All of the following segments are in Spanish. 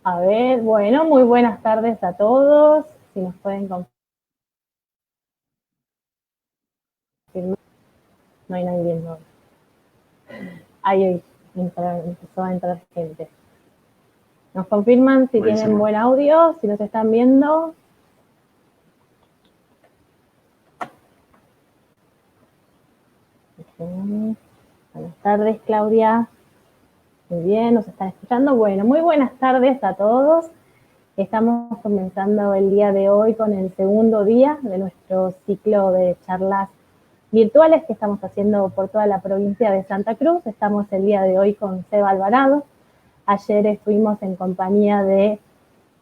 A ver, bueno, muy buenas tardes a todos. Si nos pueden confirmar. No hay nadie viendo. Ahí empezó a entrar gente. Nos confirman si Buenísimo. Tienen buen audio, si nos están viendo. Buenas tardes, Claudia. Muy bien, nos están escuchando. Bueno, muy buenas tardes a todos. Estamos comenzando el día de hoy con el segundo día de nuestro ciclo de charlas virtuales que estamos haciendo por toda la provincia de Santa Cruz. Estamos el día de hoy con Seba Alvarado. Ayer estuvimos en compañía de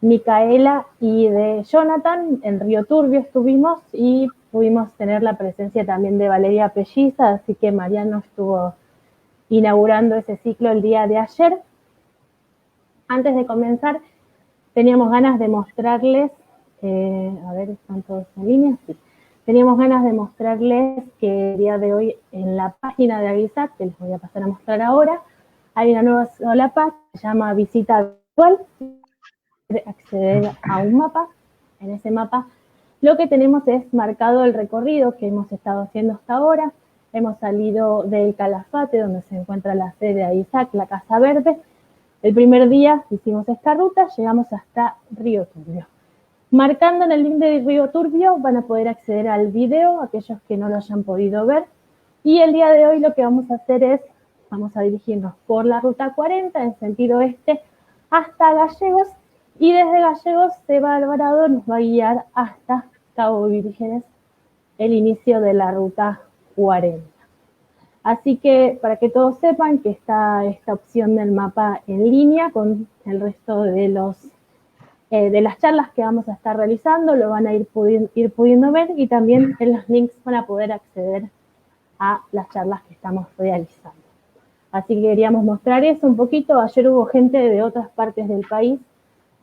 Micaela y de Jonathan, en Río Turbio estuvimos y pudimos tener la presencia también de Valeria Pelliza, así que Mariano estuvo inaugurando ese ciclo el día de ayer. Antes de comenzar, teníamos ganas de mostrarles, a ver, ¿están todos en línea? Sí. Teníamos ganas de mostrarles que el día de hoy en la página de Aguisac, que les voy a pasar a mostrar ahora, hay una nueva solapa que se llama Visita Virtual. Acceder a un mapa. En ese mapa lo que tenemos es marcado el recorrido que hemos estado haciendo hasta ahora. Hemos salido del Calafate, donde se encuentra la sede de Aguisac, la Casa Verde. El primer día hicimos esta ruta, llegamos hasta Río Turbio. Marcando en el link de Río Turbio van a poder acceder al video, aquellos que no lo hayan podido ver. Y el día de hoy lo que vamos a hacer es, vamos a dirigirnos por la ruta 40 en sentido este hasta Gallegos. Y desde Gallegos, Seba Alvarado nos va a guiar hasta Cabo Vírgenes, el inicio de la ruta 40. Así que para que todos sepan que está esta opción del mapa en línea con el resto de las charlas que vamos a estar realizando, lo van a ir pudiendo ver y también en los links van a poder acceder a las charlas que estamos realizando. Así que queríamos mostrar eso un poquito. Ayer hubo gente de otras partes del país,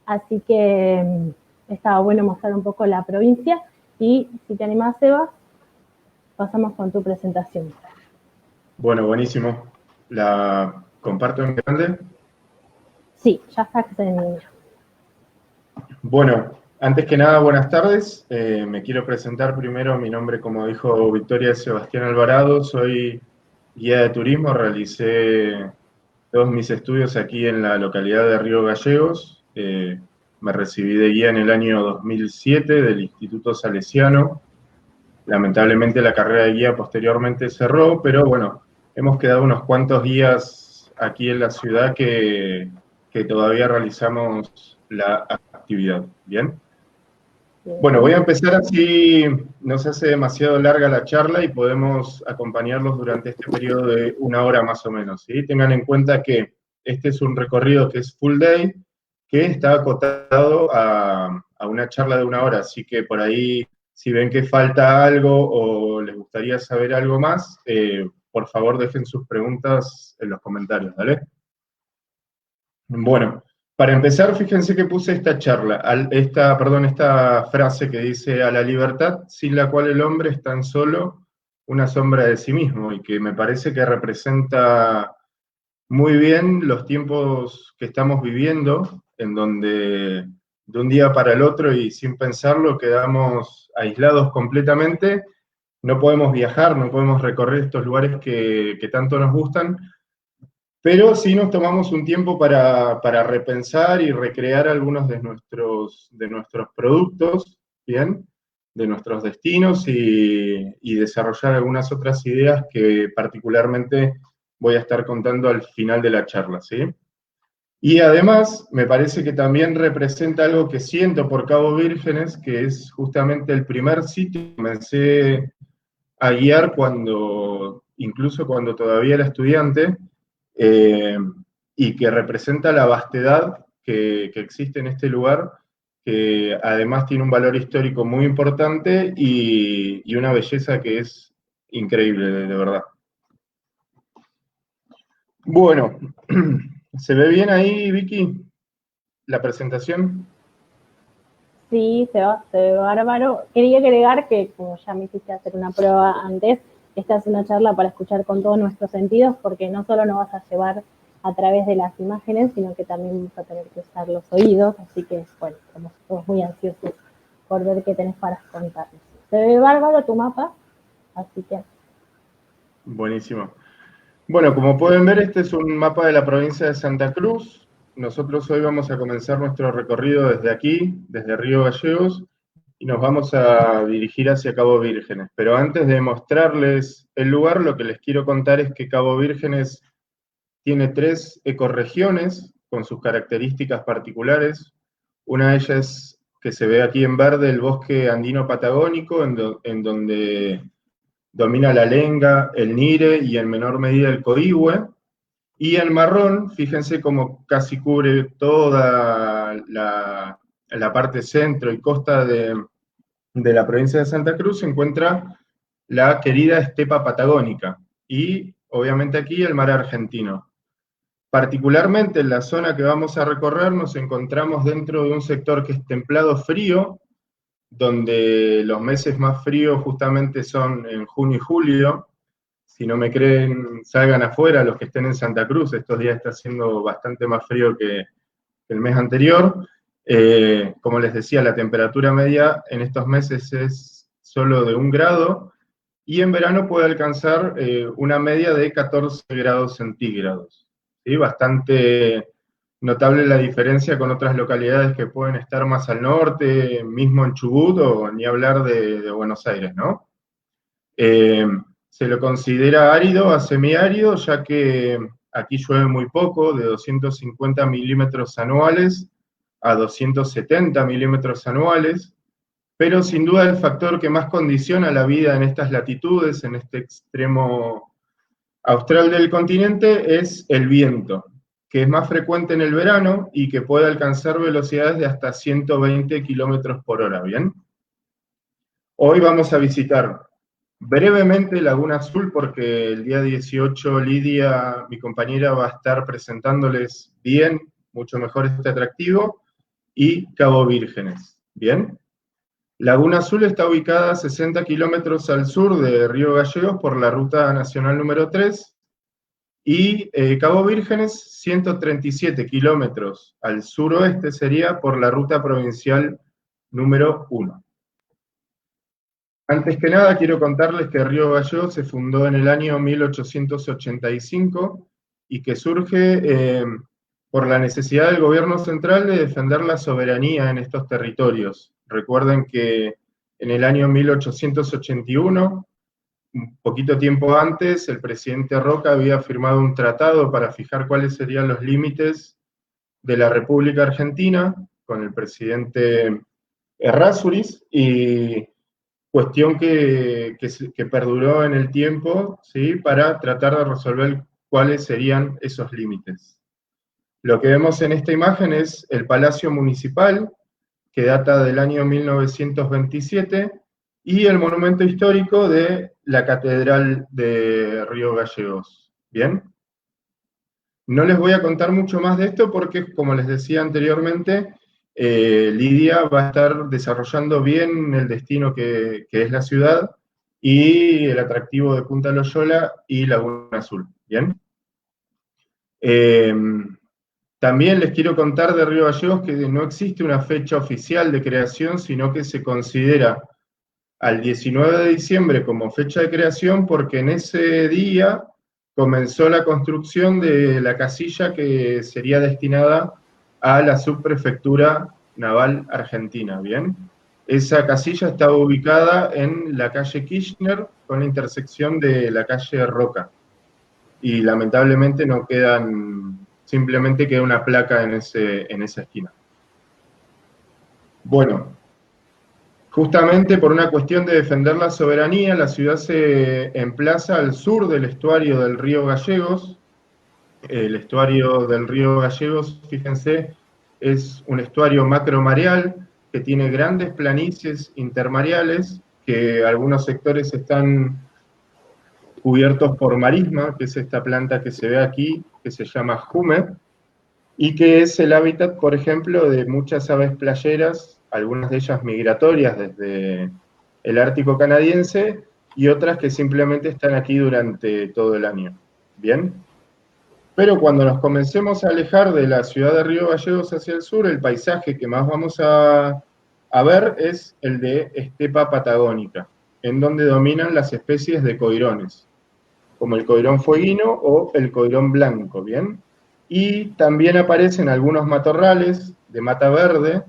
así que estaba bueno mostrar un poco la provincia. Y si te animás, Seba, pasamos con tu presentación. Bueno, buenísimo. ¿La comparto en grande? Sí, ya está accediendo. Bueno, antes que nada, buenas tardes. Me quiero presentar primero. Mi nombre, como dijo Victoria, es Sebastián Alvarado. Soy guía de turismo. Realicé todos mis estudios aquí en la localidad de Río Gallegos. Me recibí de guía en el año 2007 del Instituto Salesiano. Lamentablemente la carrera de guía posteriormente cerró, pero bueno, hemos quedado unos cuantos guías aquí en la ciudad que todavía realizamos la actividad. ¿Bien? Bueno, voy a empezar así, no se hace demasiado larga la charla y podemos acompañarlos durante este periodo de 1 hora más o menos, ¿sí? Tengan en cuenta que este es un recorrido que es full day, que está acotado a una charla de 1 hora, así que por ahí, si ven que falta algo o les gustaría saber algo más, por favor dejen sus preguntas en los comentarios, ¿vale? Bueno, para empezar, fíjense que puse esta esta frase que dice: a la libertad sin la cual el hombre es tan solo una sombra de sí mismo, y que me parece que representa muy bien los tiempos que estamos viviendo, en donde de un día para el otro y sin pensarlo quedamos aislados completamente, no podemos viajar, no podemos recorrer estos lugares que tanto nos gustan, pero sí nos tomamos un tiempo para repensar y recrear algunos de nuestros productos, ¿bien? De nuestros destinos y desarrollar algunas otras ideas que particularmente voy a estar contando al final de la charla, ¿sí? Y además, me parece que también representa algo que siento por Cabo Vírgenes, que es justamente el primer sitio que comencé a guiar incluso cuando todavía era estudiante, eh, y que representa la vastedad que existe en este lugar, que además tiene un valor histórico muy importante y una belleza que es increíble, de verdad. Bueno, ¿se ve bien ahí, Vicky, la presentación? Sí, se ve bárbaro. Quería agregar que, como ya me hiciste hacer una prueba antes, esta es una charla para escuchar con todos nuestros sentidos, porque no solo nos vas a llevar a través de las imágenes, sino que también vas a tener que usar los oídos, así que, bueno, estamos todos muy ansiosos por ver qué tenés para contarnos. Se ve bárbaro tu mapa, así que... Buenísimo. Bueno, como pueden ver, este es un mapa de la provincia de Santa Cruz. Nosotros hoy vamos a comenzar nuestro recorrido desde aquí, desde Río Gallegos, y nos vamos a dirigir hacia Cabo Vírgenes. Pero antes de mostrarles el lugar, lo que les quiero contar es que Cabo Vírgenes tiene 3 ecorregiones con sus características particulares. Una de ellas, que se ve aquí en verde, el bosque andino patagónico, en donde domina la lenga, el nire y en menor medida el coihue. Y el marrón, fíjense cómo casi cubre toda la parte centro y costa de la provincia de Santa Cruz, se encuentra la querida estepa patagónica y obviamente aquí el mar argentino. Particularmente en la zona que vamos a recorrer nos encontramos dentro de un sector que es templado frío, donde los meses más fríos justamente son en junio y julio. Si no me creen, salgan afuera los que estén en Santa Cruz, estos días está haciendo bastante más frío que el mes anterior. Como les decía, la temperatura media en estos meses es solo de 1 grado, y en verano puede alcanzar una media de 14 grados centígrados. ¿Sí? Bastante notable la diferencia con otras localidades que pueden estar más al norte, mismo en Chubut, o ni hablar de Buenos Aires, ¿no? Se lo considera árido a semiárido, ya que aquí llueve muy poco, de 250 milímetros anuales a 270 milímetros anuales, pero sin duda el factor que más condiciona la vida en estas latitudes, en este extremo austral del continente, es el viento, que es más frecuente en el verano y que puede alcanzar velocidades de hasta 120 kilómetros por hora, ¿bien? Hoy vamos a visitar brevemente Laguna Azul, porque el día 18 Lidia, mi compañera, va a estar presentándoles bien, mucho mejor este atractivo, y Cabo Vírgenes, ¿bien? Laguna Azul está ubicada a 60 kilómetros al sur de Río Gallegos por la ruta nacional número 3, y Cabo Vírgenes 137 kilómetros al suroeste sería por la ruta provincial número 1. Antes que nada, quiero contarles que Río Gallegos se fundó en el año 1885 y que surge por la necesidad del gobierno central de defender la soberanía en estos territorios. Recuerden que en el año 1881, un poquito tiempo antes, el presidente Roca había firmado un tratado para fijar cuáles serían los límites de la República Argentina con el presidente Errázuriz, y cuestión que perduró en el tiempo, ¿sí? Para tratar de resolver cuáles serían esos límites. Lo que vemos en esta imagen es el Palacio Municipal, que data del año 1927, y el monumento histórico de la Catedral de Río Gallegos. ¿Bien? No les voy a contar mucho más de esto porque, como les decía anteriormente, Lidia va a estar desarrollando bien el destino que es la ciudad y el atractivo de Punta Loyola y Laguna Azul, ¿bien? También les quiero contar de Río Gallegos que no existe una fecha oficial de creación, sino que se considera al 19 de diciembre como fecha de creación porque en ese día comenzó la construcción de la casilla que sería destinada a la subprefectura naval argentina, ¿bien? Esa casilla estaba ubicada en la calle Kirchner con la intersección de la calle Roca. Y lamentablemente no quedan, simplemente queda una placa en esa esquina. Bueno, justamente por una cuestión de defender la soberanía, la ciudad se emplaza al sur del estuario del río Gallegos. El estuario del río Gallegos, fíjense, es un estuario macromareal que tiene grandes planicies intermareales, que algunos sectores están cubiertos por marisma, que es esta planta que se ve aquí, que se llama jume, y que es el hábitat, por ejemplo, de muchas aves playeras, algunas de ellas migratorias desde el Ártico canadiense, y otras que simplemente están aquí durante todo el año. ¿Bien? Pero cuando nos comencemos a alejar de la ciudad de Río Gallegos hacia el sur, el paisaje que más vamos a ver es el de estepa patagónica, en donde dominan las especies de coirones, como el coirón fueguino o el coirón blanco, ¿bien? Y también aparecen algunos matorrales de mata verde.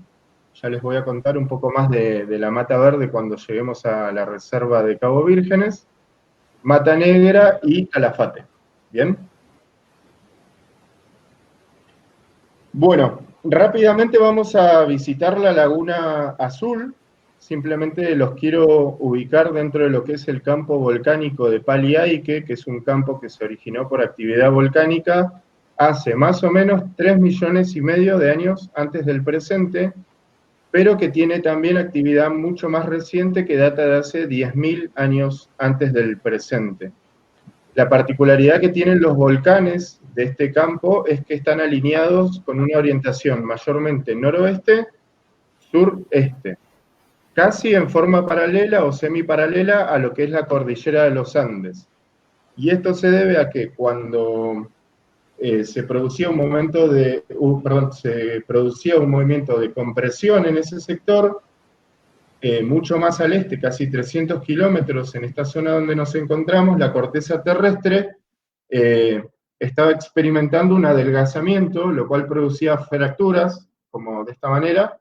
Ya les voy a contar un poco más de la mata verde cuando lleguemos a la reserva de Cabo Vírgenes, mata negra y calafate, ¿bien? Bueno, rápidamente vamos a visitar la Laguna Azul. Simplemente los quiero ubicar dentro de lo que es el campo volcánico de Paliaique, que es un campo que se originó por actividad volcánica hace más o menos 3,5 millones de años antes del presente, pero que tiene también actividad mucho más reciente que data de hace 10.000 años antes del presente. La particularidad que tienen los volcanes de este campo es que están alineados con una orientación mayormente noroeste-sureste, casi en forma paralela o semiparalela a lo que es la cordillera de los Andes. Y esto se debe a que cuando se producía un movimiento de compresión en ese sector, mucho más al este, casi 300 kilómetros en esta zona donde nos encontramos, la corteza terrestre estaba experimentando un adelgazamiento, lo cual producía fracturas, como de esta manera,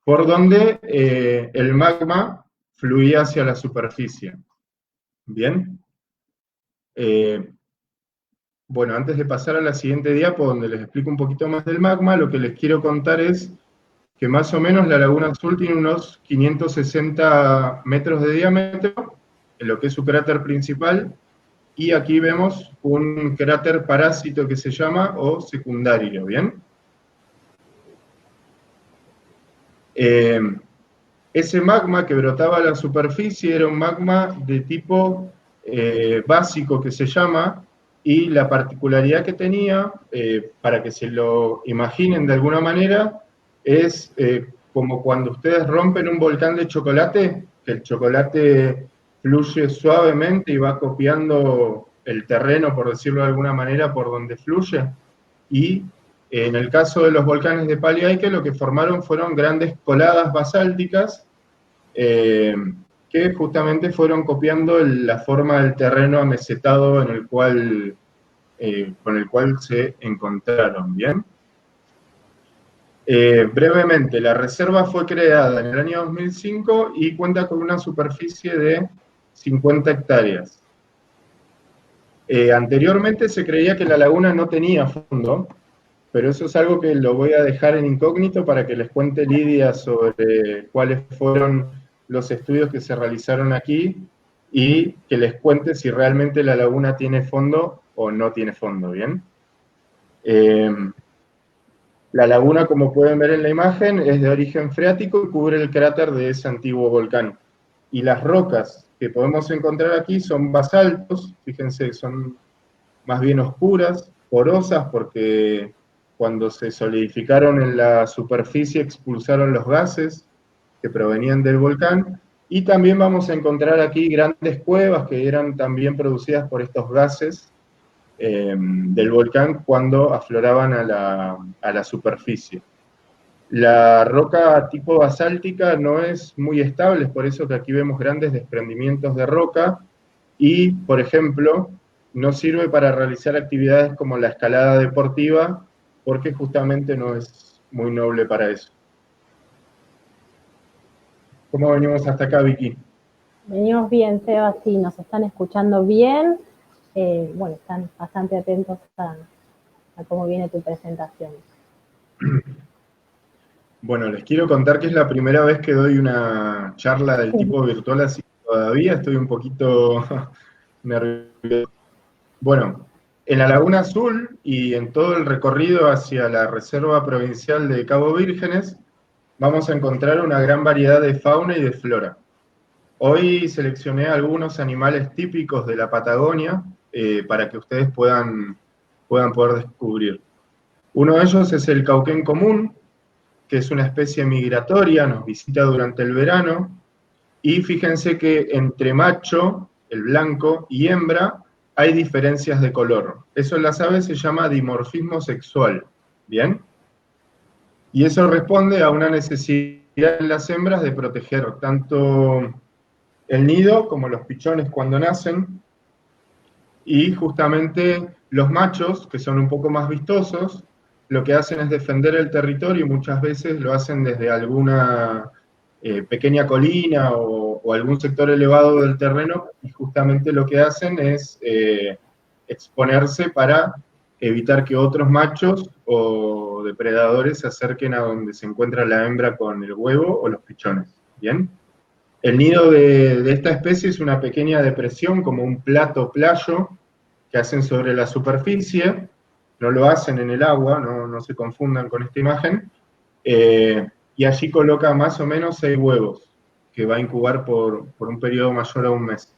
por donde el magma fluía hacia la superficie. ¿Bien? Bueno, antes de pasar a la siguiente diapo, donde les explico un poquito más del magma, lo que les quiero contar es que más o menos la Laguna Azul tiene unos 560 metros de diámetro, en lo que es su cráter principal, y aquí vemos un cráter parásito que se llama, o secundario, ¿bien? Ese magma que brotaba a la superficie era un magma de tipo básico que se llama, y la particularidad que tenía, para que se lo imaginen de alguna manera, es como cuando ustedes rompen un volcán de chocolate, que el chocolate fluye suavemente y va copiando el terreno, por decirlo de alguna manera, por donde fluye. Y en el caso de los volcanes de Paliaique, lo que formaron fueron grandes coladas basálticas que justamente fueron copiando la forma del terreno amesetado en el cual, con el cual se encontraron, ¿bien? Brevemente, la reserva fue creada en el año 2005 y cuenta con una superficie de 50 hectáreas. Anteriormente se creía que la laguna no tenía fondo, pero eso es algo que lo voy a dejar en incógnito para que les cuente Lidia sobre cuáles fueron los estudios que se realizaron aquí y que les cuente si realmente la laguna tiene fondo o no tiene fondo, ¿bien? La laguna, como pueden ver en la imagen, es de origen freático y cubre el cráter de ese antiguo volcán. Y las rocas que podemos encontrar aquí son basaltos, fíjense, son más bien oscuras, porosas, porque cuando se solidificaron en la superficie expulsaron los gases que provenían del volcán, y también vamos a encontrar aquí grandes cuevas que eran también producidas por estos gases del volcán cuando afloraban a la superficie. La roca tipo basáltica no es muy estable, es por eso que aquí vemos grandes desprendimientos de roca, y, por ejemplo, no sirve para realizar actividades como la escalada deportiva, porque justamente no es muy noble para eso. ¿Cómo venimos hasta acá, Vicky? Venimos bien, Seba, sí, nos están escuchando bien. Bueno, están bastante atentos a cómo viene tu presentación. Bueno, les quiero contar que es la primera vez que doy una charla del tipo virtual, así que todavía estoy un poquito nervioso. Bueno, en la Laguna Azul y en todo el recorrido hacia la Reserva Provincial de Cabo Vírgenes, vamos a encontrar una gran variedad de fauna y de flora. Hoy seleccioné algunos animales típicos de la Patagonia para que ustedes puedan poder descubrir. Uno de ellos es el cauquén común, que es una especie migratoria, nos visita durante el verano, y fíjense que entre macho, el blanco, y hembra, hay diferencias de color. Eso en las aves se llama dimorfismo sexual, ¿bien? Y eso responde a una necesidad en las hembras de proteger tanto el nido como los pichones cuando nacen, y justamente los machos, que son un poco más vistosos, lo que hacen es defender el territorio, y muchas veces lo hacen desde alguna pequeña colina o algún sector elevado del terreno, y justamente lo que hacen es exponerse para evitar que otros machos o depredadores se acerquen a donde se encuentra la hembra con el huevo o los pichones, ¿bien? El nido de esta especie es una pequeña depresión, como un plato playo, que hacen sobre la superficie, no lo hacen en el agua, no se confundan con esta imagen, y allí coloca más o menos 6 huevos, que va a incubar por un periodo mayor a un mes.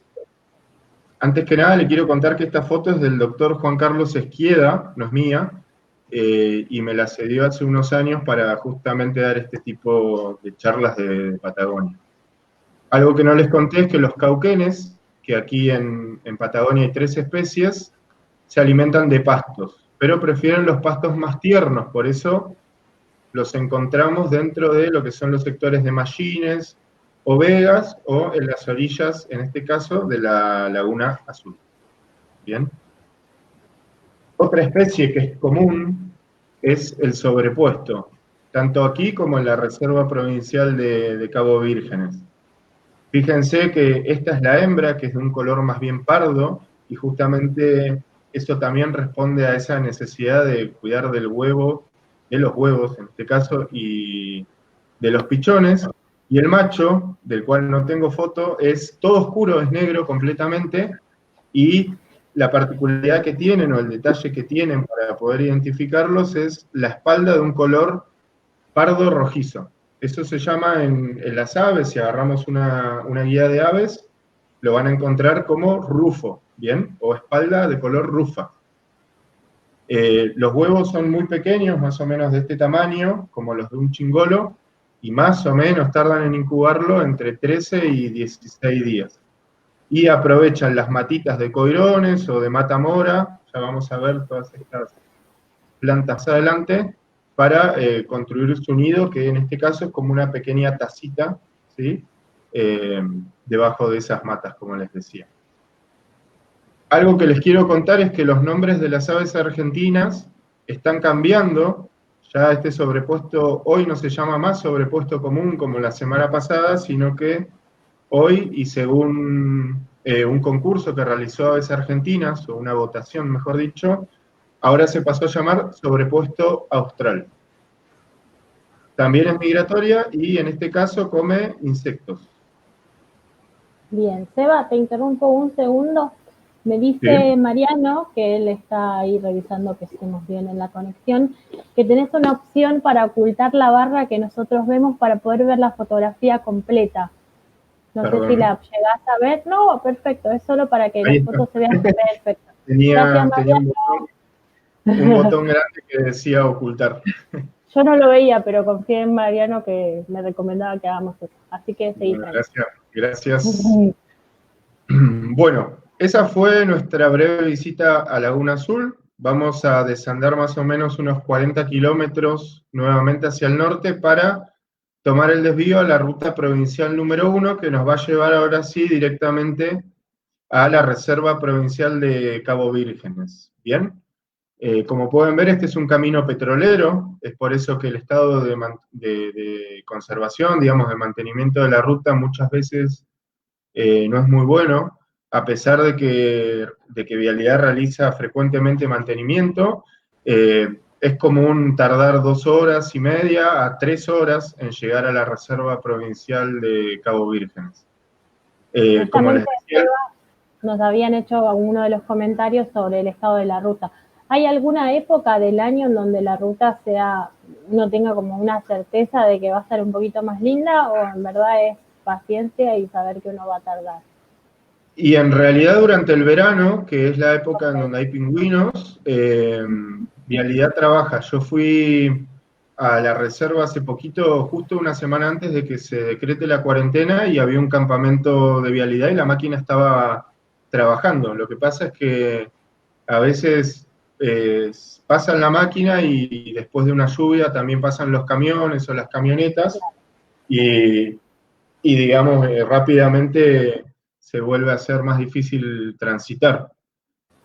Antes que nada, le quiero contar que esta foto es del doctor Juan Carlos Esquieda, no es mía, y me la cedió hace unos años para justamente dar este tipo de charlas de Patagonia. Algo que no les conté es que los cauquenes, que aquí en Patagonia hay 3 especies, se alimentan de pastos, pero prefieren los pastos más tiernos, por eso los encontramos dentro de lo que son los sectores de mallines o vegas, o en las orillas, en este caso, de la Laguna Azul. Bien. Otra especie que es común es el sobrepuesto, tanto aquí como en la Reserva Provincial de Cabo Vírgenes. Fíjense que esta es la hembra, que es de un color más bien pardo, y justamente eso también responde a esa necesidad de cuidar del huevo, de los huevos en este caso, y de los pichones. Y el macho, del cual no tengo foto, es todo oscuro, es negro completamente, y la particularidad que tienen, o el detalle que tienen para poder identificarlos, es la espalda de un color pardo rojizo. Eso se llama en las aves, si agarramos una guía de aves, lo van a encontrar como rufo, ¿bien? O espalda de color rufa. Los huevos son muy pequeños, más o menos de este tamaño, como los de un chingolo, y más o menos tardan en incubarlo entre 13 y 16 días. Y aprovechan las matitas de coirones o de matamora, ya vamos a ver todas estas plantas adelante, para construir su nido, que en este caso es como una pequeña tacita, ¿sí? Debajo de esas matas, como les decía. Algo que les quiero contar es que los nombres de las aves argentinas están cambiando. Ya este sobrepuesto hoy no se llama más sobrepuesto común como la semana pasada, sino que hoy, y según un concurso que realizó Aves Argentinas, o una votación mejor dicho, ahora se pasó a llamar sobrepuesto austral. También es migratoria y en este caso come insectos. Bien, Seba, te interrumpo un segundo. Me dice Mariano, que él está ahí revisando que estemos bien en la conexión, que tenés una opción para ocultar la barra que nosotros vemos para poder ver la fotografía completa. No sé si la llegás a ver. No, perfecto, es solo para que las fotos se vean perfectas. Tenía un botón grande que decía ocultar. Yo no lo veía, pero confié en Mariano que me recomendaba que hagamos eso. Así que seguís ahí. Gracias. Bueno, esa fue nuestra breve visita a Laguna Azul. Vamos a desandar más o menos unos 40 kilómetros nuevamente hacia el norte para tomar el desvío a la ruta provincial número 1, que nos va a llevar ahora sí directamente a la Reserva Provincial de Cabo Vírgenes. ¿Bien? Como pueden ver, este es un camino petrolero, es por eso que el estado de conservación, digamos, de mantenimiento de la ruta muchas veces no es muy bueno, a pesar de que Vialidad realiza frecuentemente mantenimiento. Es común tardar 2 horas y media a 3 horas en llegar a la Reserva Provincial de Cabo Vírgenes. Como les decía, nos habían hecho algunos de los comentarios sobre el estado de la ruta. ¿Hay alguna época del año en donde la ruta no tenga como una certeza de que va a estar un poquito más linda, o en verdad es paciencia y saber que uno va a tardar? Y en realidad durante el verano, que es la época en donde hay pingüinos, Vialidad trabaja. Yo fui a la reserva hace poquito, justo una semana antes de que se decrete la cuarentena, y había un campamento de Vialidad y la máquina estaba trabajando. Lo que pasa es que a veces pasan la máquina y después de una lluvia también pasan los camiones o las camionetas y digamos, rápidamente se vuelve a ser más difícil transitar.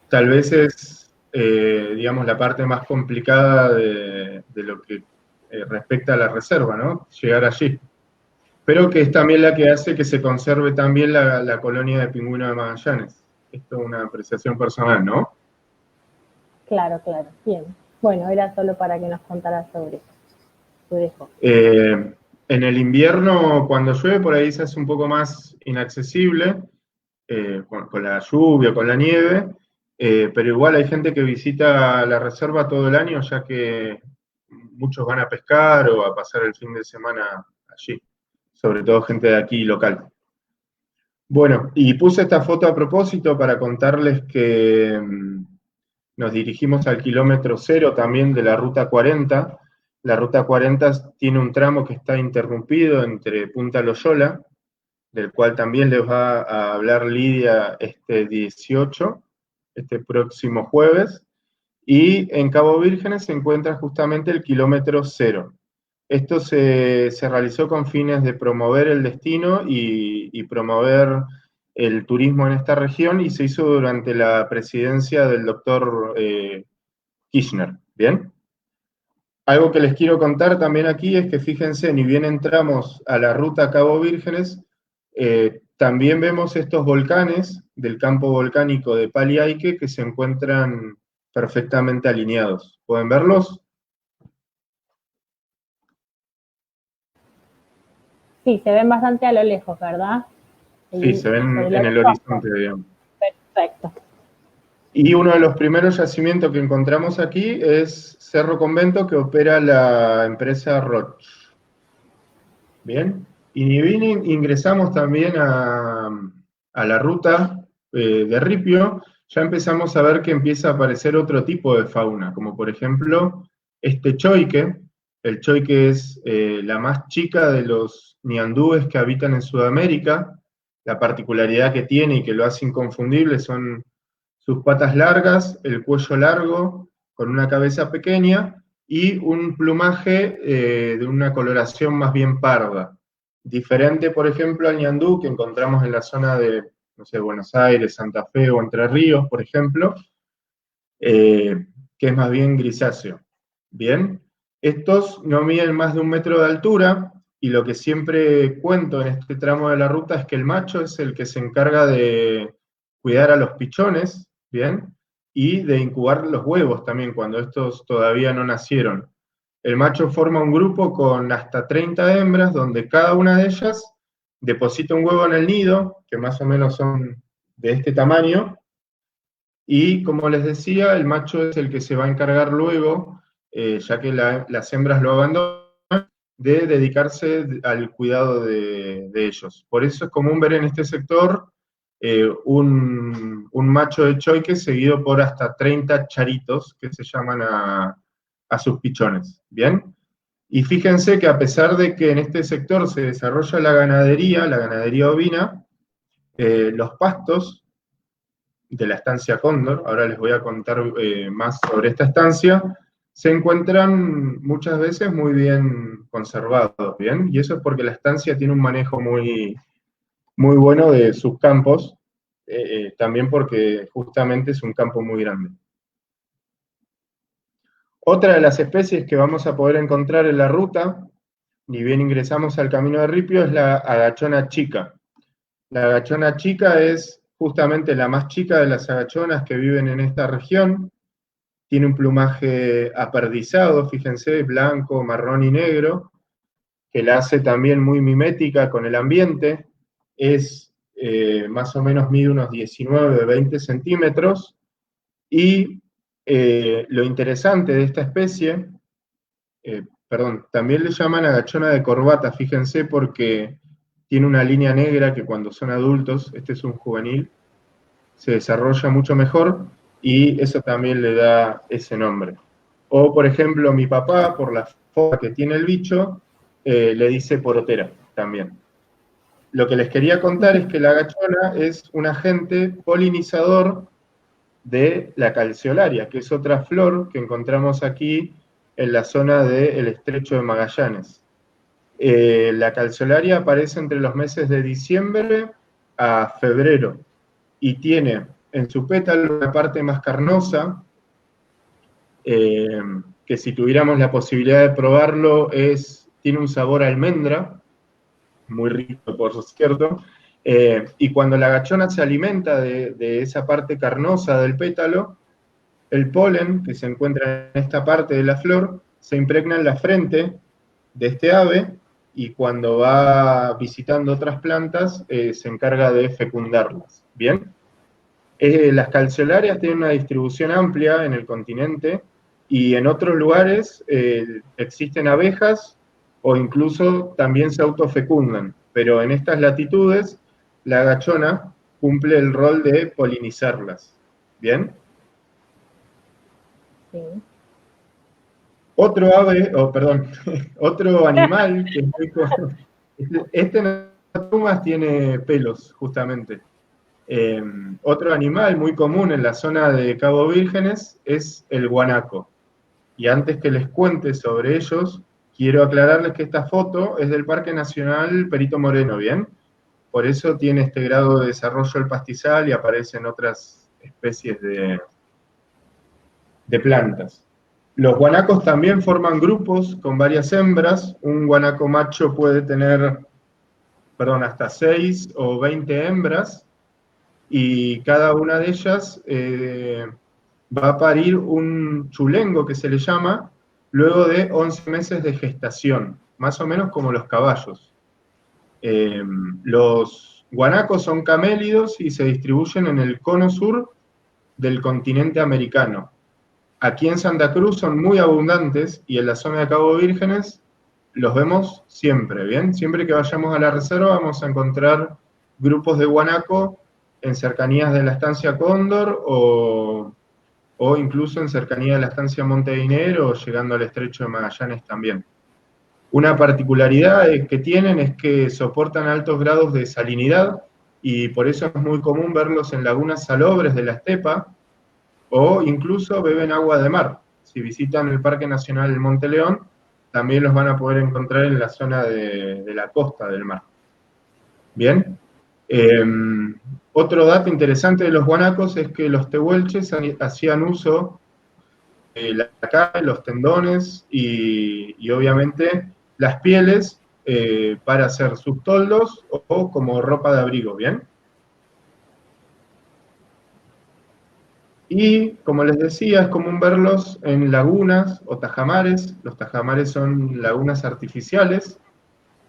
Tal vez es, digamos, la parte más complicada de lo que respecta a la reserva, ¿no? Llegar allí. Pero que es también la que hace que se conserve también la colonia de pingüino de Magallanes. Esto es una apreciación personal, ¿no? Claro, claro, bien. Bueno, era solo para que nos contaras sobre eso. Te dejo. En el invierno, cuando llueve, por ahí se hace un poco más inaccesible, con la lluvia, con la nieve, pero igual hay gente que visita la reserva todo el año, ya que muchos van a pescar o a pasar el fin de semana allí, sobre todo gente de aquí local. Bueno, y puse esta foto a propósito para contarles que nos dirigimos al kilómetro 0 también de la Ruta 40. La Ruta 40 tiene un tramo que está interrumpido entre Punta Loyola, del cual también les va a hablar Lidia este 18, este próximo jueves, y en Cabo Vírgenes se encuentra justamente el kilómetro 0. Esto se realizó con fines de promover el destino y promover el turismo en esta región, y se hizo durante la presidencia del doctor Kirchner, ¿bien? Algo que les quiero contar también aquí es que fíjense, ni bien entramos a la ruta Cabo Vírgenes, también vemos estos volcanes del campo volcánico de Paliaique que se encuentran perfectamente alineados. ¿Pueden verlos? Sí, se ven bastante a lo lejos, ¿verdad? Sí, se ven en el horizonte, digamos. Perfecto. Y uno de los primeros yacimientos que encontramos aquí es Cerro Convento, que opera la empresa Roche. Bien, y ni bien ingresamos también a la ruta de Ripio, ya empezamos a ver que empieza a aparecer otro tipo de fauna, como por ejemplo este choique. El choique es la más chica de los ñandúes que habitan en Sudamérica. La particularidad que tiene y que lo hace inconfundible son sus patas largas, el cuello largo, con una cabeza pequeña y un plumaje de una coloración más bien parda. Diferente, por ejemplo, al ñandú que encontramos en la zona de, no sé, Buenos Aires, Santa Fe o Entre Ríos, por ejemplo, que es más bien grisáceo. Bien, estos no miden más de 1 metro de altura, y lo que siempre cuento en este tramo de la ruta es que el macho es el que se encarga de cuidar a los pichones, ¿bien? Y de incubar los huevos también cuando estos todavía no nacieron. El macho forma un grupo con hasta 30 hembras, donde cada una de ellas deposita un huevo en el nido, que más o menos son de este tamaño, y como les decía, el macho es el que se va a encargar luego, ya que las hembras lo abandonan, de dedicarse al cuidado de ellos. Por eso es común ver en este sector un macho de choique seguido por hasta 30 charitos que se llaman a sus pichones. ¿Bien? Y fíjense que a pesar de que en este sector se desarrolla la ganadería ovina, los pastos de la estancia Cóndor, ahora les voy a contar más sobre esta estancia, se encuentran muchas veces muy bien conservados, ¿bien? Y eso es porque la estancia tiene un manejo muy, muy bueno de sus campos, también porque justamente es un campo muy grande. Otra de las especies que vamos a poder encontrar en la ruta, ni bien ingresamos al camino de Ripio, es la agachona chica. La agachona chica es justamente la más chica de las agachonas que viven en esta región. Tiene un plumaje aperdizado, fíjense, blanco, marrón y negro, que la hace también muy mimética con el ambiente. Es más o menos mide unos 19, 20 centímetros. Y lo interesante de esta especie, también le llaman agachona de corbata, fíjense, porque tiene una línea negra que cuando son adultos, este es un juvenil, se desarrolla mucho mejor, y eso también le da ese nombre. O, por ejemplo, mi papá, por la forma que tiene el bicho, le dice porotera también. Lo que les quería contar es que la agachona es un agente polinizador de la calceolaria, que es otra flor que encontramos aquí en la zona del Estrecho de Magallanes. La calceolaria aparece entre los meses de diciembre a febrero y tiene en su pétalo una parte más carnosa, que si tuviéramos la posibilidad de probarlo tiene un sabor a almendra, muy rico por cierto, y cuando la agachona se alimenta de esa parte carnosa del pétalo, el polen que se encuentra en esta parte de la flor se impregna en la frente de este ave y cuando va visitando otras plantas se encarga de fecundarlas. ¿Bien? Las calceolarias tienen una distribución amplia en el continente y en otros lugares existen abejas o incluso también se autofecundan, pero en estas latitudes la agachona cumple el rol de polinizarlas. ¿Bien? Sí. Otro ave, perdón, otro animal que es muy este no tiene pelos, justamente. Otro animal muy común en la zona de Cabo Vírgenes es el guanaco. Y antes que les cuente sobre ellos, quiero aclararles que esta foto es del Parque Nacional Perito Moreno, ¿bien? Por eso tiene este grado de desarrollo el pastizal y aparecen otras especies de plantas. Los guanacos también forman grupos con varias hembras. Un guanaco macho puede tener, hasta 6 o 20 hembras, y cada una de ellas va a parir un chulengo, que se le llama, luego de 11 meses de gestación, más o menos como los caballos. Los guanacos son camélidos y se distribuyen en el cono sur del continente americano. Aquí en Santa Cruz son muy abundantes y en la zona de Cabo Vírgenes los vemos siempre, ¿bien? Siempre que vayamos a la reserva vamos a encontrar grupos de guanaco en cercanías de la estancia Cóndor o incluso en cercanía de la estancia Montevideo o llegando al Estrecho de Magallanes también. Una particularidad que tienen es que soportan altos grados de salinidad y por eso es muy común verlos en lagunas salobres de la estepa, o incluso beben agua de mar. Si visitan el Parque Nacional del Monte León, también los van a poder encontrar en la zona de la costa del mar. Bien. Otro dato interesante de los guanacos es que los tehuelches hacían uso de la carne, los tendones y obviamente las pieles para hacer sus toldos o como ropa de abrigo, ¿bien? Y, como les decía, es común verlos en lagunas o tajamares. Los tajamares son lagunas artificiales,